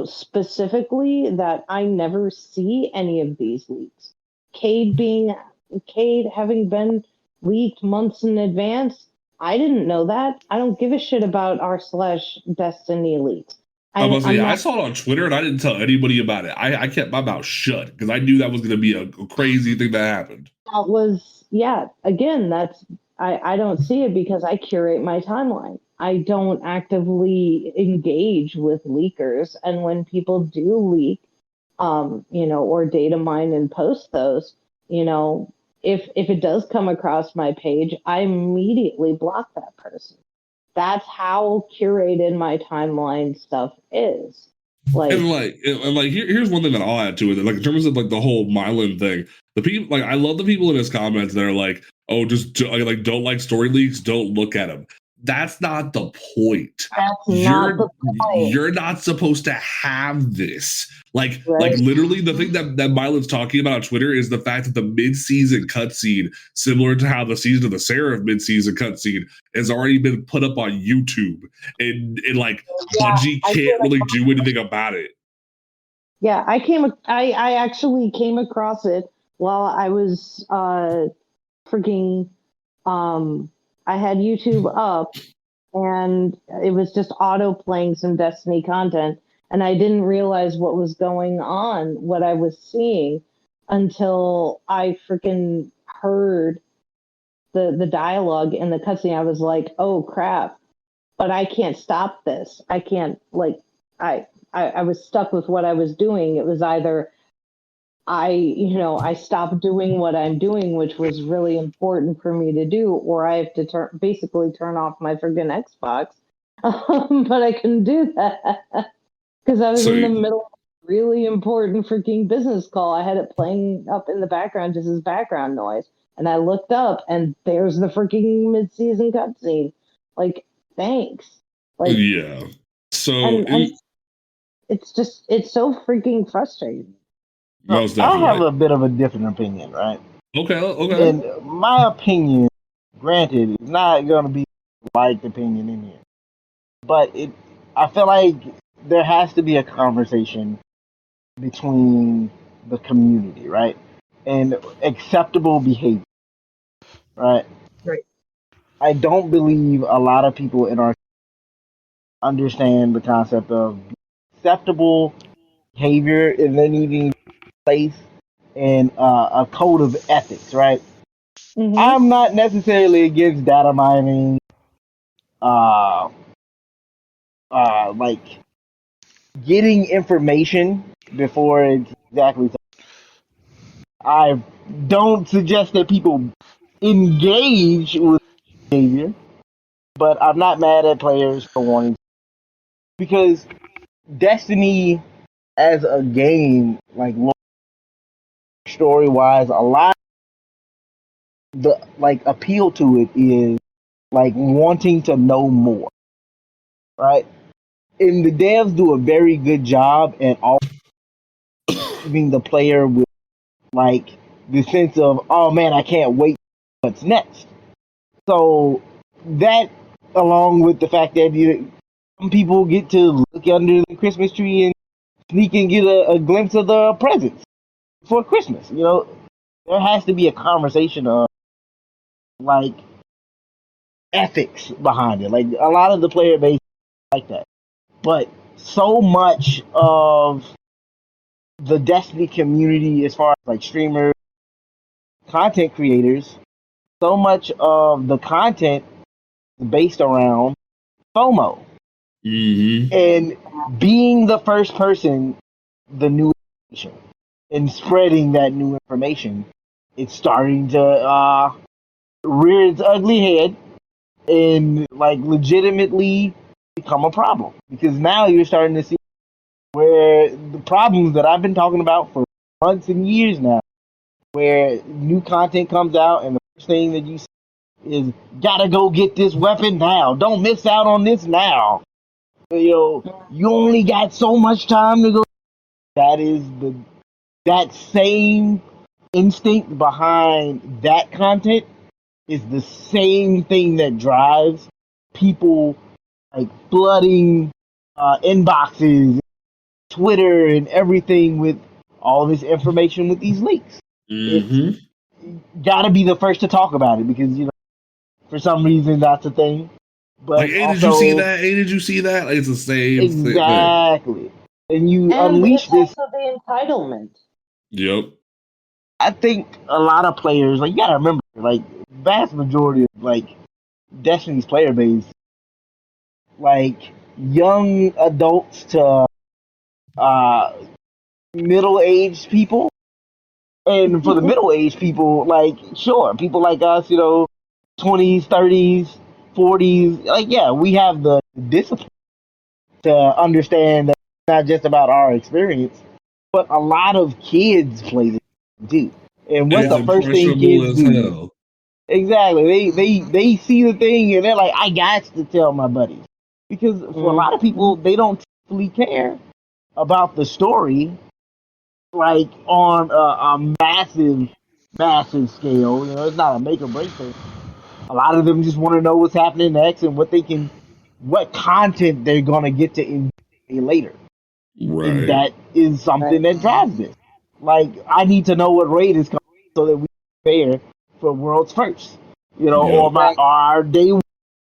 specifically that I never see any of these leaks. Cade being Cade having been leaked months in advance, I didn't know that. I don't give a shit about r/Destiny leaks. I was I'm say I not. saw it on Twitter and I didn't tell anybody about it. I kept my mouth shut because I knew that was going to be a crazy thing that happened. That was, yeah. Again, that's I don't see it because I curate my timeline. I don't actively engage with leakers, and when people do leak, or data mine and post those, if it does come across my page, I immediately block that person. That's how curated my timeline stuff is. Here's one thing that I'll add to it. Like in terms of like the whole Mylan thing, the people like I love the people in his comments that are like, oh, just like don't like story leaks, don't look at them. That's not the point. That's not the point. You're not supposed to have this. Like Right. literally the thing that Mylan's talking about on Twitter is the fact that the mid-season cutscene, similar to how the season of the Seraph mid-season cutscene has already been put up on YouTube, and like Bungie can't really do anything about it. Yeah, I actually came across it while I was freaking I had YouTube up and it was just auto playing some Destiny content, and I didn't realize what was going on, what I was seeing, until I freaking heard the dialogue in the cutscene. I was like, oh crap, but I can't stop this. I can't, I was stuck with what I was doing. It was either I stopped doing what I'm doing, which was really important for me to do, or I have to basically turn off my friggin' Xbox. But I couldn't do that because I was in the middle of a really important freaking business call. I had it playing up in the background just as background noise. And I looked up and there's the freaking mid-season cutscene. Like, thanks. Like, yeah. So and it's so freaking frustrating. Most I definitely. have a bit of a different opinion, right? Okay. And my opinion, granted, is not going to be liked opinion in here, but I feel like there has to be a conversation between the community, right, and acceptable behavior, right? Right. I don't believe a lot of people in our understand the concept of acceptable behavior and then even place and a code of ethics, right? Mm-hmm. I'm not necessarily against data mining, like getting information before it's exactly. I don't suggest that people engage with behavior, but I'm not mad at players for wanting to, because Destiny as a game, like story wise, a lot the like appeal to it is like wanting to know more, right? And the devs do a very good job at all giving the player with like the sense of, oh man, I can't wait what's next. So that, along with the fact that some people get to look under the Christmas tree and sneak and get a glimpse of the presents for Christmas, there has to be a conversation of like ethics behind it. Like a lot of the player base like that, but so much of the Destiny community, as far as like streamers, content creators, so much of the content is based around FOMO. Mm-hmm. And being the first person, the new information, and spreading that new information, it's starting to rear its ugly head and like legitimately become a problem, because now you're starting to see where the problems that I've been talking about for months and years now, where new content comes out and the first thing that you see is gotta go get this weapon now, don't miss out on this now, you only got so much time to go. That is that same instinct behind that content is the same thing that drives people like flooding inboxes, Twitter, and everything with all this information with these leaks. It's Mm-hmm. got to be the first to talk about it because for some reason that's a thing. Like, But hey, did you see also, that? Hey, did you see that? Like, it's the same thing. exactly, and you And unleash it's this. also the entitlement. Yep. I think a lot of players, like, you gotta remember, like, vast majority of like Destiny's player base, like young adults to uh middle-aged people. And for the middle-aged people, like, sure, people like us, 20s, 30s, 40s, like, yeah, we have the discipline to understand that it's not just about our experience, but a lot of kids play this too. And And what's it's the first thing impressionable kids as do? hell. Exactly. They see the thing and they're like, I got to tell my buddies. Because for a lot of people, they don't really care about the story, like on a massive, massive scale. It's not a make or break thing. A lot of them just want to know what's happening next and what content they're gonna get to enjoy later, and Right. that is something that drives this. Like, I need to know what raid is coming so that we prepare for World's First, Yep. or my our day one,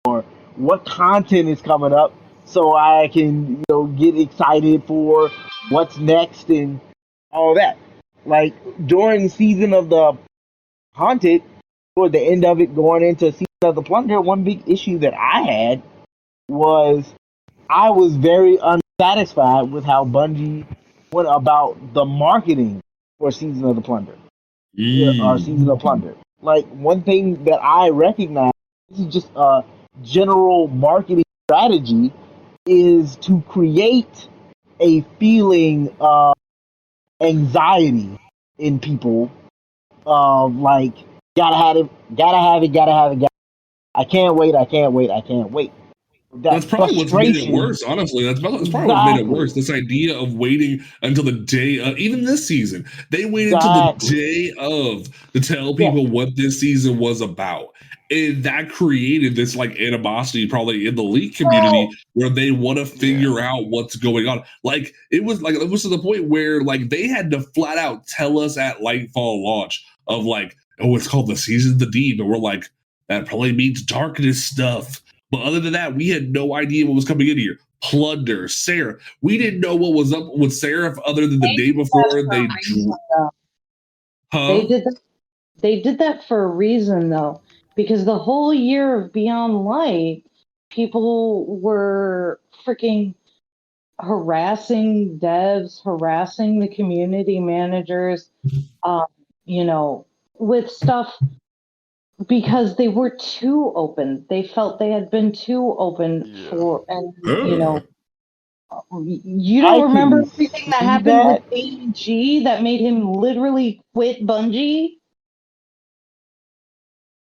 or what content is coming up, so I can get excited for what's next and all that. Like during season of the Haunted, toward the end of it, going into season of the Plunder, one big issue that I had was I was very unsatisfied with how Bungie went about the marketing for Season of the Plunder, or Mm. Season of Plunder. Like, one thing that I recognize, this is just a general marketing strategy, is to create a feeling of anxiety in people of like, gotta have it, gotta have it, gotta have it, I can't wait, I can't wait, I can't wait. That's That probably what's made it frustration. worse, honestly. That's probably what made it worse. Exactly. This idea of waiting until the day of, even this season, they waited until the Exactly. day of to tell Yeah. people what this season was about. And that created this like animosity probably in the league community Well, where they want to Yeah. figure out what's going on. Like it was to the point where like they had to flat out tell us at Lightfall launch of like, oh, it's called the Season of the Deep. And we're like, that probably means darkness stuff. But other than that, we had no idea what was coming in here. Plunder, Seraph. We didn't know what was up with Seraph other than the they day did that before for a they reason, though. They huh? did that. They did that for a reason, though, because the whole year of Beyond Light, people were freaking harassing devs, harassing the community managers, um, with stuff because they were too open. They felt they had been too open Yeah. for, and Uh, you I don't remember can everything that see happened with that. AG that made him literally quit Bungie?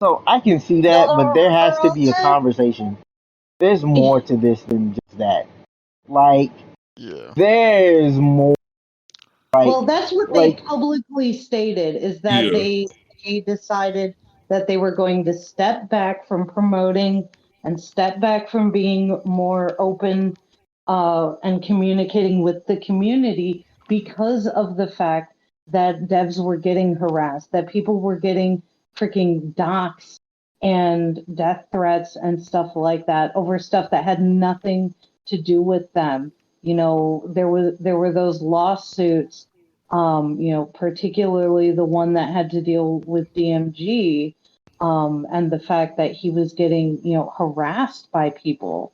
So I can see Y'all that, but don't there remember has to all be a that? conversation. There's more to this than just that. Like, Yeah. there's more. Like, Well, that's what they like publicly stated, is that yeah. they decided that they were going to step back from promoting and step back from being more open and communicating with the community because of the fact that devs were getting harassed, that people were getting freaking doxxed and death threats and stuff like that over stuff that had nothing to do with them. There were those lawsuits, particularly the one that had to deal with DMG, and the fact that he was getting, harassed by people.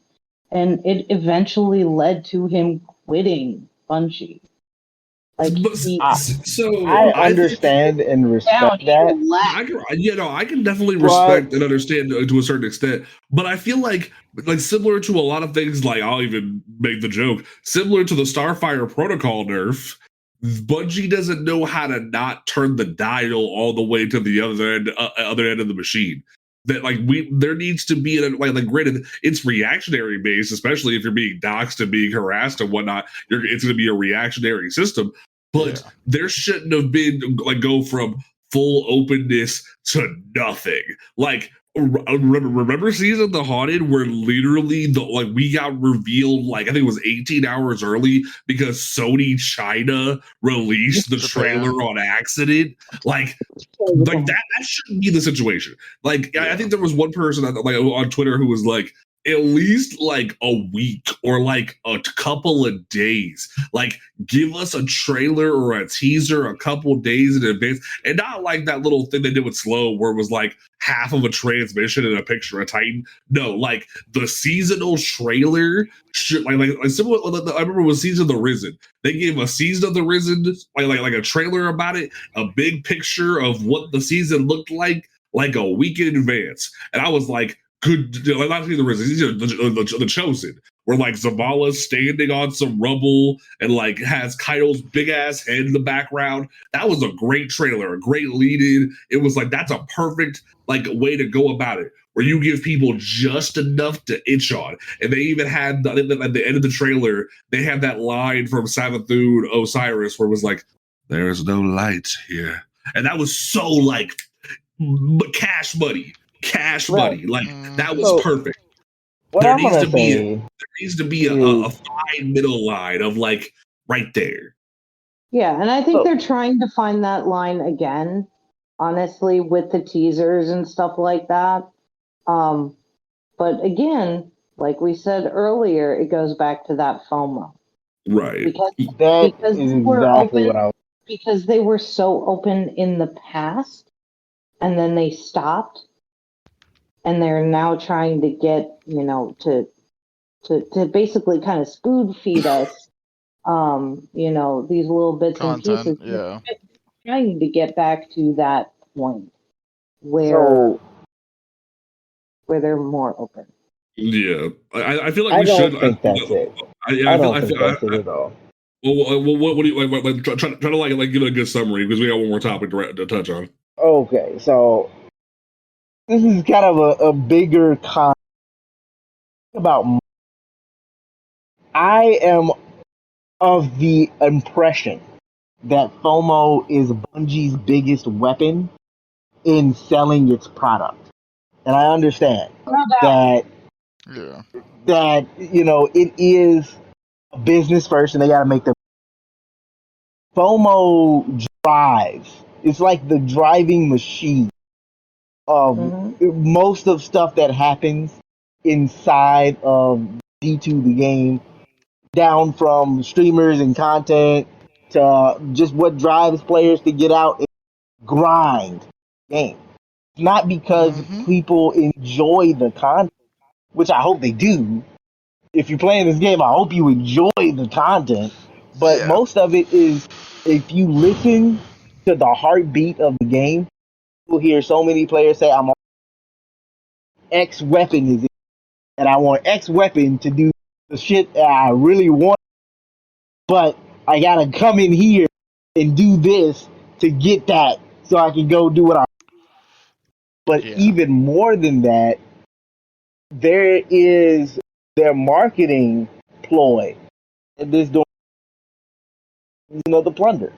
and it eventually led to him quitting Bungie. Like I understand and respect that. I can definitely But- respect and understand to a certain extent, but I feel like similar to a lot of things, like I'll even make the joke, similar to the Starfire Protocol nerf, Bungie doesn't know how to not turn the dial all the way to the other end of the machine. That there needs to be granted, it's reactionary based, especially if you're being doxxed and being harassed and whatnot. It's going to be a reactionary system. But there shouldn't have been go from full openness to nothing. Remember Season of the Haunted, where literally we got revealed I think it was 18 hours early because Sony China released the trailer on accident. That shouldn't be the situation. I think there was one person on Twitter who was like, at least a week or a couple of days. Give us a trailer or a teaser a couple of days in advance, and not that little thing they did with Slow where it was half of a transmission and a picture of Titan. No, the seasonal trailer should similar. I remember it was Season of the Risen. They gave a Season of the Risen like a trailer about it, a big picture of what the season looked like a week in advance, and I was like, good, not the Risen, the Chosen, where Zavala's standing on some rubble and has Kaido's big ass head in the background. That was a great trailer, a great lead-in. It was that's a perfect way to go about it, where you give people just enough to itch on. And they even had at the end of the trailer, they had that line from Savathun Osiris where it was "There's no light here," and that was so cash money. That was perfect. There needs to be a fine middle line of right there. Yeah, and I think they're trying to find that line again, honestly, with the teasers and stuff like that. But again, like we said earlier, it goes back to that FOMO. Right. Because they were so open in the past, and then they stopped. And they're now trying to get, to basically kind of spoon feed us, these little bits Content, and pieces. yeah. Trying to get back to that point where they're more open. Yeah, I feel like I we don't should. think that's it. I don't think that's it at all. Well, what do you try to give it a good summary, because we got one more topic to touch on. Okay, so this is kind of a bigger con about. I am of the impression that FOMO is Bungie's biggest weapon in selling its product, and I understand that it is a business first, and they got to make the FOMO drives. It's like the driving machine of most of stuff that happens inside of D2 the game, down from streamers and content to just what drives players to get out and grind game. Not because people enjoy the content, which I hope they do. If you're playing this game, I hope you enjoy the content. But most of it is, if you listen to the heartbeat of the game, you'll hear so many players say, I'm on X weapon is it, and I want X weapon to do the shit that I really want, but I gotta come in here and do this to get that so I can go do what I want. But even more than that, there is their marketing ploy. And this doing, the plunder.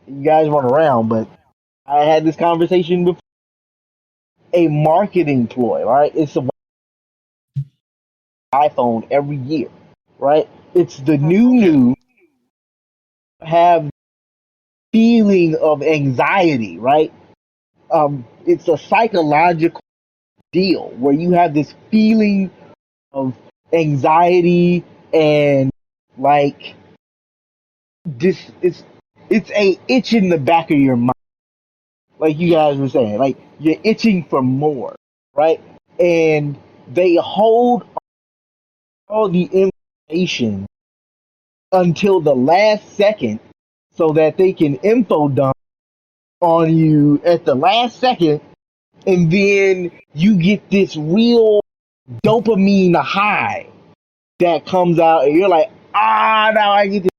You guys run around, but I had this conversation before. A marketing ploy, right? It's a iPhone every year, right? It's the new have feeling of anxiety, right? It's a psychological deal where you have this feeling of anxiety and this. It's a itch in the back of your mind, like you guys were saying, like you're itching for more, right? And they hold all the information until the last second so that they can info dump on you at the last second, and then you get this real dopamine high that comes out, and you're like, now I get this,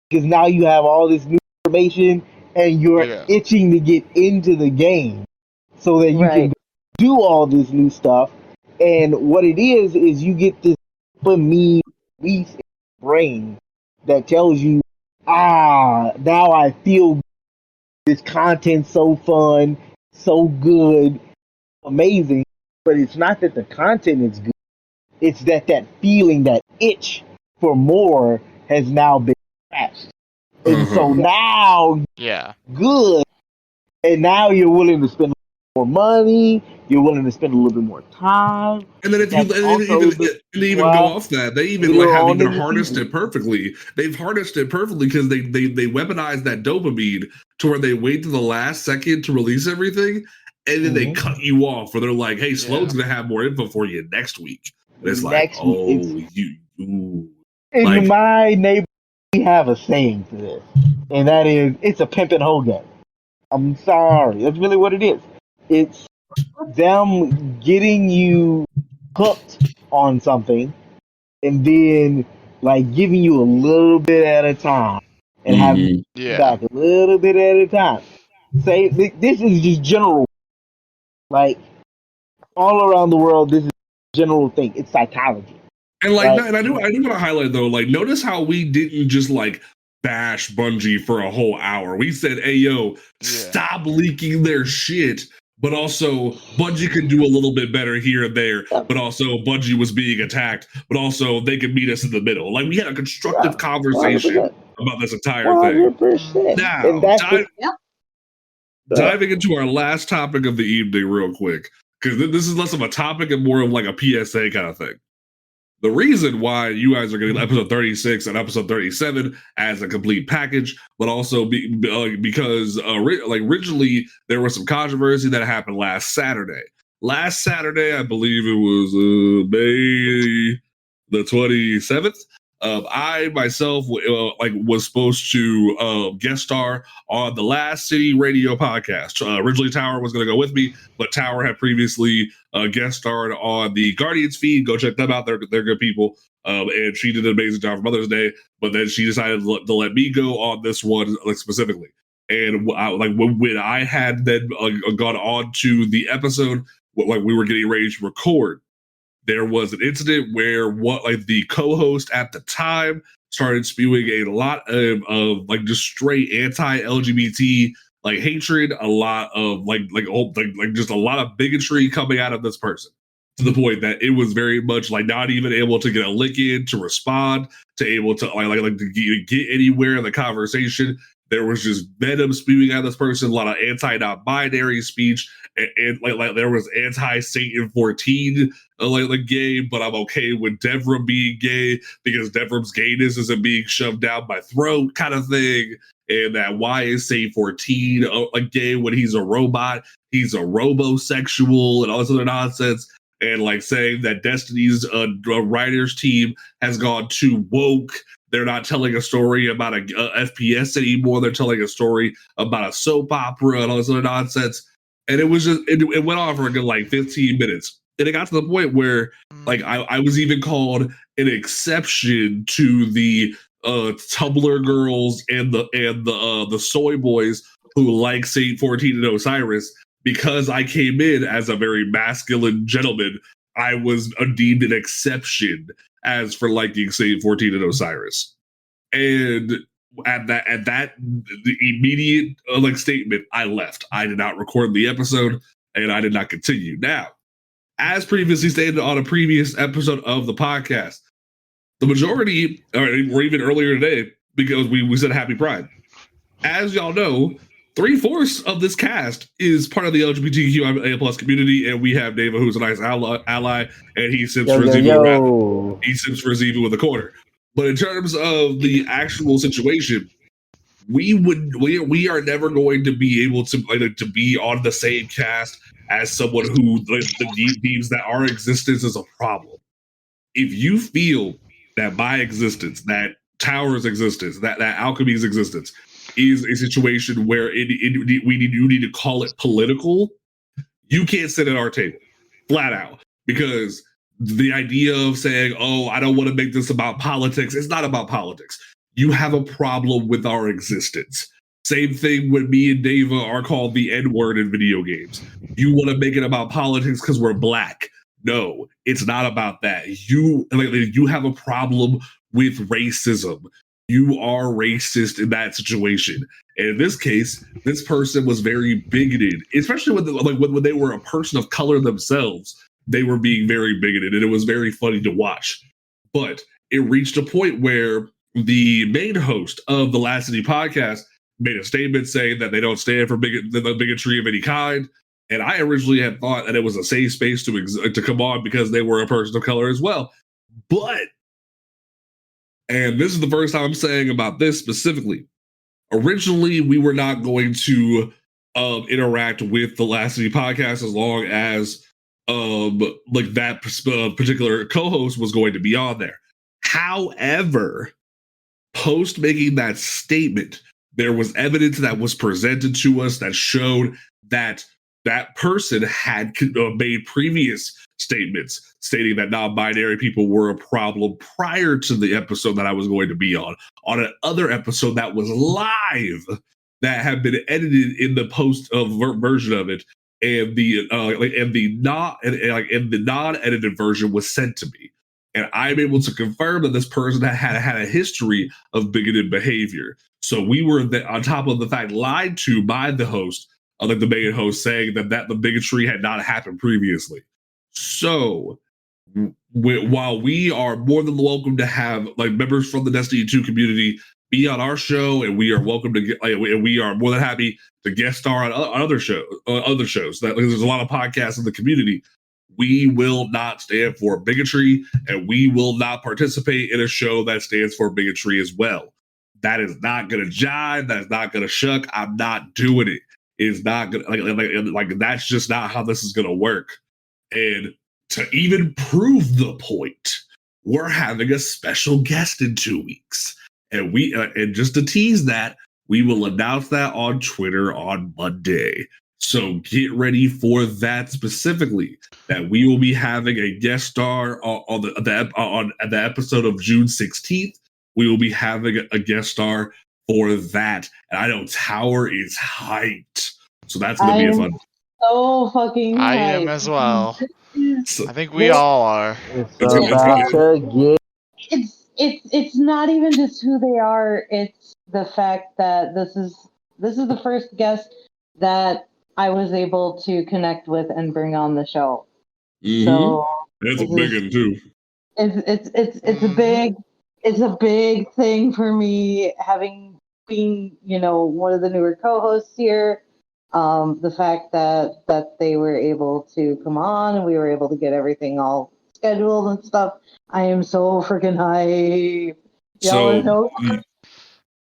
because now you have all this new information, and you're Yeah. itching to get into the game so that you can Right. do all this new stuff. And what it is you get this dopamine release in your brain that tells you, now I feel this content so fun, so good, amazing. But it's not that the content is good. It's that feeling, that itch for more has now been scratched. And so now, Yeah. good. And now you're willing to spend more money. You're willing to spend a little bit more time. And then if That's you also even go off that, they even later have on even in the harnessed season. it perfectly. They've harnessed it perfectly because they weaponized that dopamine to where they wait to the last second to release everything, and then they cut you off. Or they're like, "Hey, Sloan's gonna have more info for you next week." And it's like, Next week, in my neighborhood, we have a saying for this, and that is, it's a pimp and hoe game. I'm sorry, that's really what it is. It's them getting you hooked on something, and then like giving you a little bit at a time, and having you Yeah. back a little bit at a time. Say this is just general, like all around the world. This is a general thing. It's psychology. And like, Right. and I do want to highlight though, like, notice how we didn't just like bash Bungie for a whole hour. We said, "Hey, yo, stop leaking their shit." But also, Bungie could do a little bit better here and there. But also, Bungie was being attacked. But also, they could meet us in the middle. Like, we had a constructive conversation 100%. about this entire thing. 100%. Now, And that's diving into our last topic of the evening, real quick, because this is less of a topic and more of like a PSA kind of thing. The reason why you guys are getting episode 36 and episode 37 as a complete package, but also because originally there was some controversy that happened last Saturday. Last Saturday, I believe it was May the 27th. I myself was supposed to guest star on the Last City Radio podcast. Originally, Tower was going to go with me, but Tower had previously guest starred on the Guardians feed. Go check them out; they're good people. And she did an amazing job for Mother's Day. But then she decided to let me go on this one specifically. And when I had then gone on to the episode, we were getting ready to record, there was an incident where the co-host at the time started spewing a lot of just straight anti-LGBT hatred, a lot of just a lot of bigotry coming out of this person, to the point that it was very much not even able to get a lick in to respond, to able to to get anywhere in the conversation. There was just venom spewing out of this person, a lot of anti-non-binary speech, and there was anti-Satan 14 gay, but I'm okay with Devram being gay because Devram's gayness isn't being shoved down my throat kind of thing. And that why is Satan 14 gay when he's a robot? He's a robosexual and all this other nonsense. And saying that Destiny's writers team has gone too woke. They're not telling a story about a FPS anymore. They're telling a story about a soap opera and all this other nonsense. And it was just, it went on for a good 15 minutes. And it got to the point where I was even called an exception to the Tumblr girls and the soy boys who like Saint 14 and Osiris, because I came in as a very masculine gentleman. I was deemed an exception as for liking Saint 14 and Osiris. And at that the immediate statement, I left. I did not record the episode, and I did not continue. Now, as previously stated on a previous episode of the podcast, the majority, or even earlier today, because we said Happy Pride. As y'all know, 3/4 of this cast is part of the LGBTQIA plus community, and we have Dava, who's a nice ally, and he sips for Ziva. He sips for Ziva with a quarter. But in terms of the actual situation, we are never going to be able to be on the same cast as someone who deems that our existence is a problem. if you feel that my existence, that Tower's existence, that Alchemy's existence is a situation where you need to call it political, you can't sit at our table, flat out, because the idea of saying, "Oh, I don't want to make this about politics," it's not about politics. You have a problem with our existence. Same thing when me and Dava are called the N-word in video games. You want to make it about politics because we're black. No, it's not about that. You have a problem with racism. You are racist in that situation. And in this case, this person was very bigoted, especially when they were a person of color themselves. They were being very bigoted, and it was very funny to watch. But it reached a point where the main host of the Last City podcast made a statement saying that they don't stand for bigotry of any kind. And I originally had thought that it was a safe space to come on because they were a person of color as well. But, and this is the first time I'm saying about this specifically, originally we were not going to interact with the Last City podcast as long as that particular co-host was going to be on there. However, post making that statement, there was evidence that was presented to us that showed that that person had made previous statements stating that non-binary people were a problem prior to the episode that I was going to be on another episode that was live that had been edited in the post version of it, and the non-edited version was sent to me, and I'm able to confirm that this person had a history of bigoted behavior. So we were on top of the fact lied to by the host, the main host, saying that the bigotry had not happened previously. So while we are more than welcome to have members from the Destiny 2 community be on our show, and we are welcome to get, and we are more than happy to guest star on other shows. There's a lot of podcasts in the community. We will not stand for bigotry, and we will not participate in a show that stands for bigotry as well. That is not going to jive. That is not going to shuck. I'm not doing it. It's not going to, that's just not how this is going to work. And to even prove the point, we're having a special guest in 2 weeks. And and just to tease that, we will announce that on Twitter on Monday. So get ready for that specifically. That we will be having a guest star on the episode of June 16th. We will be having a guest star for that, and I know Tower is hyped, so that's gonna be a fun. So fucking hyped. I am as well. I think we all are. It's not even just who they are. It's the fact that this is the first guest that I was able to connect with and bring on the show. Mm-hmm. So that's a big one too. It's a big thing for me, having been, one of the newer co-hosts here. The fact that they were able to come on and we were able to get everything all scheduled and stuff. I am so freaking hyped.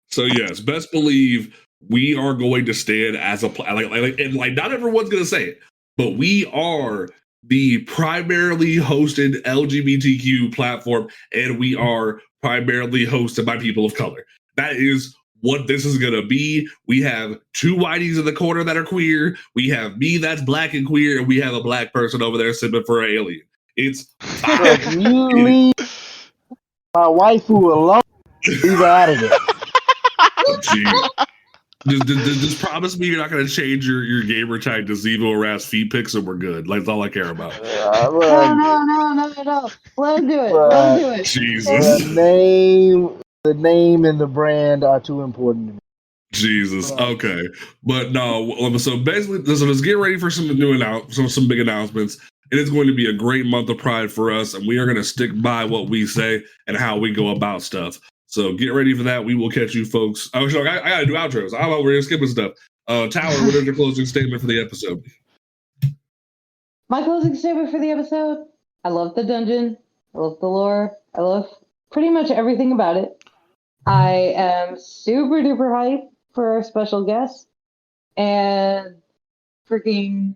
So yes, best believe we are going to stand as a and not everyone's going to say it, but we are the primarily hosted LGBTQ platform, and we are primarily hosted by people of color. That is what this is going to be. We have two whiteys in the corner that are queer. We have me that's black and queer, and we have a black person over there sipping for an alien. It's you leave my waifu alone. Leave out of there. Just promise me you're not going to change your gamer tag to Zevo or ass feet pics, and we're good. That's all I care about. No. Let him do it. Jesus. The name and the brand are too important to me. Jesus. Okay. But no, so basically, let's get ready for some big announcements. It is going to be a great month of Pride for us, and we are going to stick by what we say and how we go about stuff. So get ready for that. We will catch you folks. Oh, I got to do outros. I'm over here skipping stuff. Tower, what is your closing statement for the episode? My closing statement for the episode? I love the dungeon. I love the lore. I love pretty much everything about it. I am super duper hyped for our special guest. And freaking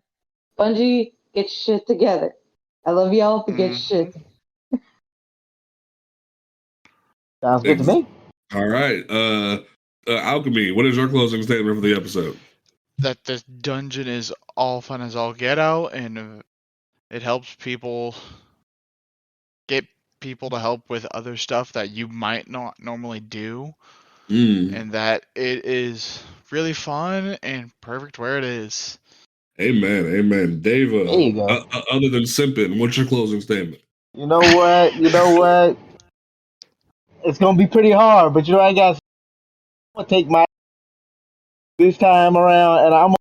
Bungie, get shit together. I love y'all, but get shit. Sounds good to me. All right. Alchemy, what is your closing statement for the episode? That this dungeon is all fun as all get out, and it helps people get people to help with other stuff that you might not normally do, and that it is really fun and perfect where it is. Amen. Dave, There you go. Other than simping, what's your closing statement? You know what? It's gonna be pretty hard, but I got. I'm gonna take my this time around, and I'm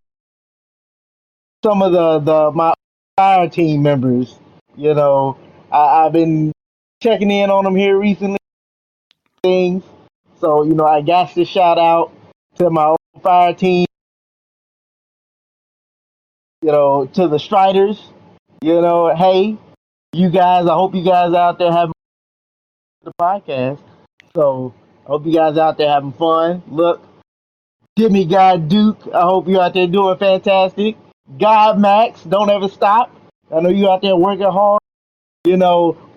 some of my fire team members. I've been checking in on them here recently. Things, so I got to shout out to my old fire team. To the Striders. Hey, you guys. I hope you guys out there having the podcast. So I hope you guys out there having fun. Look, Jimmy God Duke, I hope you out there doing fantastic. God Max, don't ever stop. I know you out there working hard.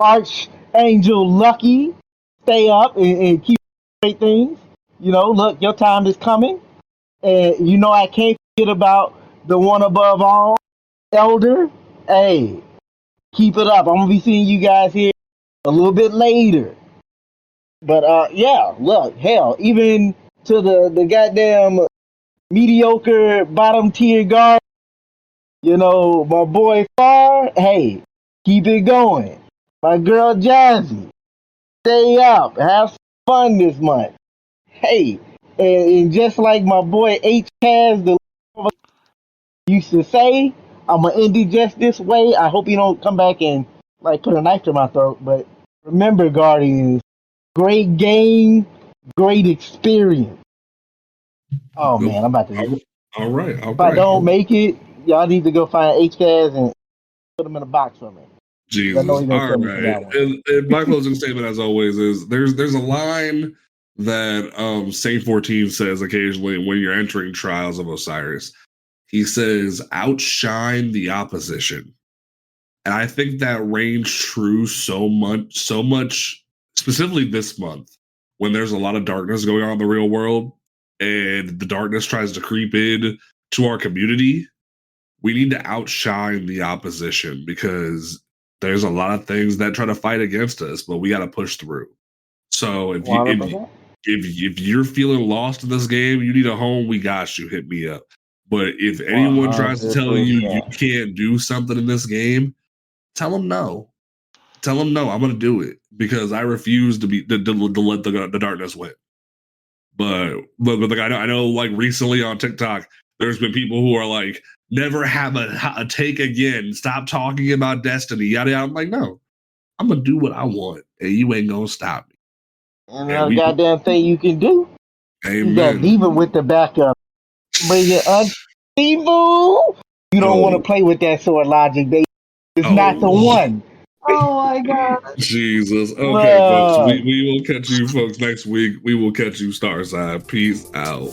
Archangel Lucky, stay up and keep great things. Look, your time is coming. And I can't forget about the one above all, Elder. Hey, keep it up. I'm gonna be seeing you guys here a little bit later. But yeah, look, hell, even to the goddamn mediocre bottom tier guard, my boy Far, hey, keep it going. My girl Jazzy, stay up, have some fun this month. Hey, and just like my boy H Kaz the used to say, I'm gonna end it just this way. I hope you don't come back and put a knife to my throat. But remember, Guardians, great game, great experience. Oh man, I'm about to. All right. If I don't make it, y'all need to go find HCAS and put him in a box for me. Jesus. All right. And my closing statement, as always, is there's a line that Saint 14 says occasionally when you're entering Trials of Osiris. He says, outshine the opposition. And I think that reigns true so much, specifically this month, when there's a lot of darkness going on in the real world, and the darkness tries to creep in to our community. We need to outshine the opposition, because there's a lot of things that try to fight against us, but we got to push through. So if you're feeling lost in this game, you need a home, we got you, hit me up. But if anyone tries to tell you you can't do something in this game, tell them no. Tell them no, I'm going to do it, because I refuse to let the darkness win. But like I know like recently on TikTok, there's been people who are like, never have a take again. Stop talking about destiny. Yada yada. I'm like, no, I'm gonna do what I want, and you ain't gonna stop me. And no goddamn thing you can do. Amen. You got Diva with the backup. Bring it up, Diva. You don't want to play with that sword logic, baby. It's not the one. Oh my god. Jesus. Okay, folks. We will catch you folks next week. We will catch you Starside. Peace out.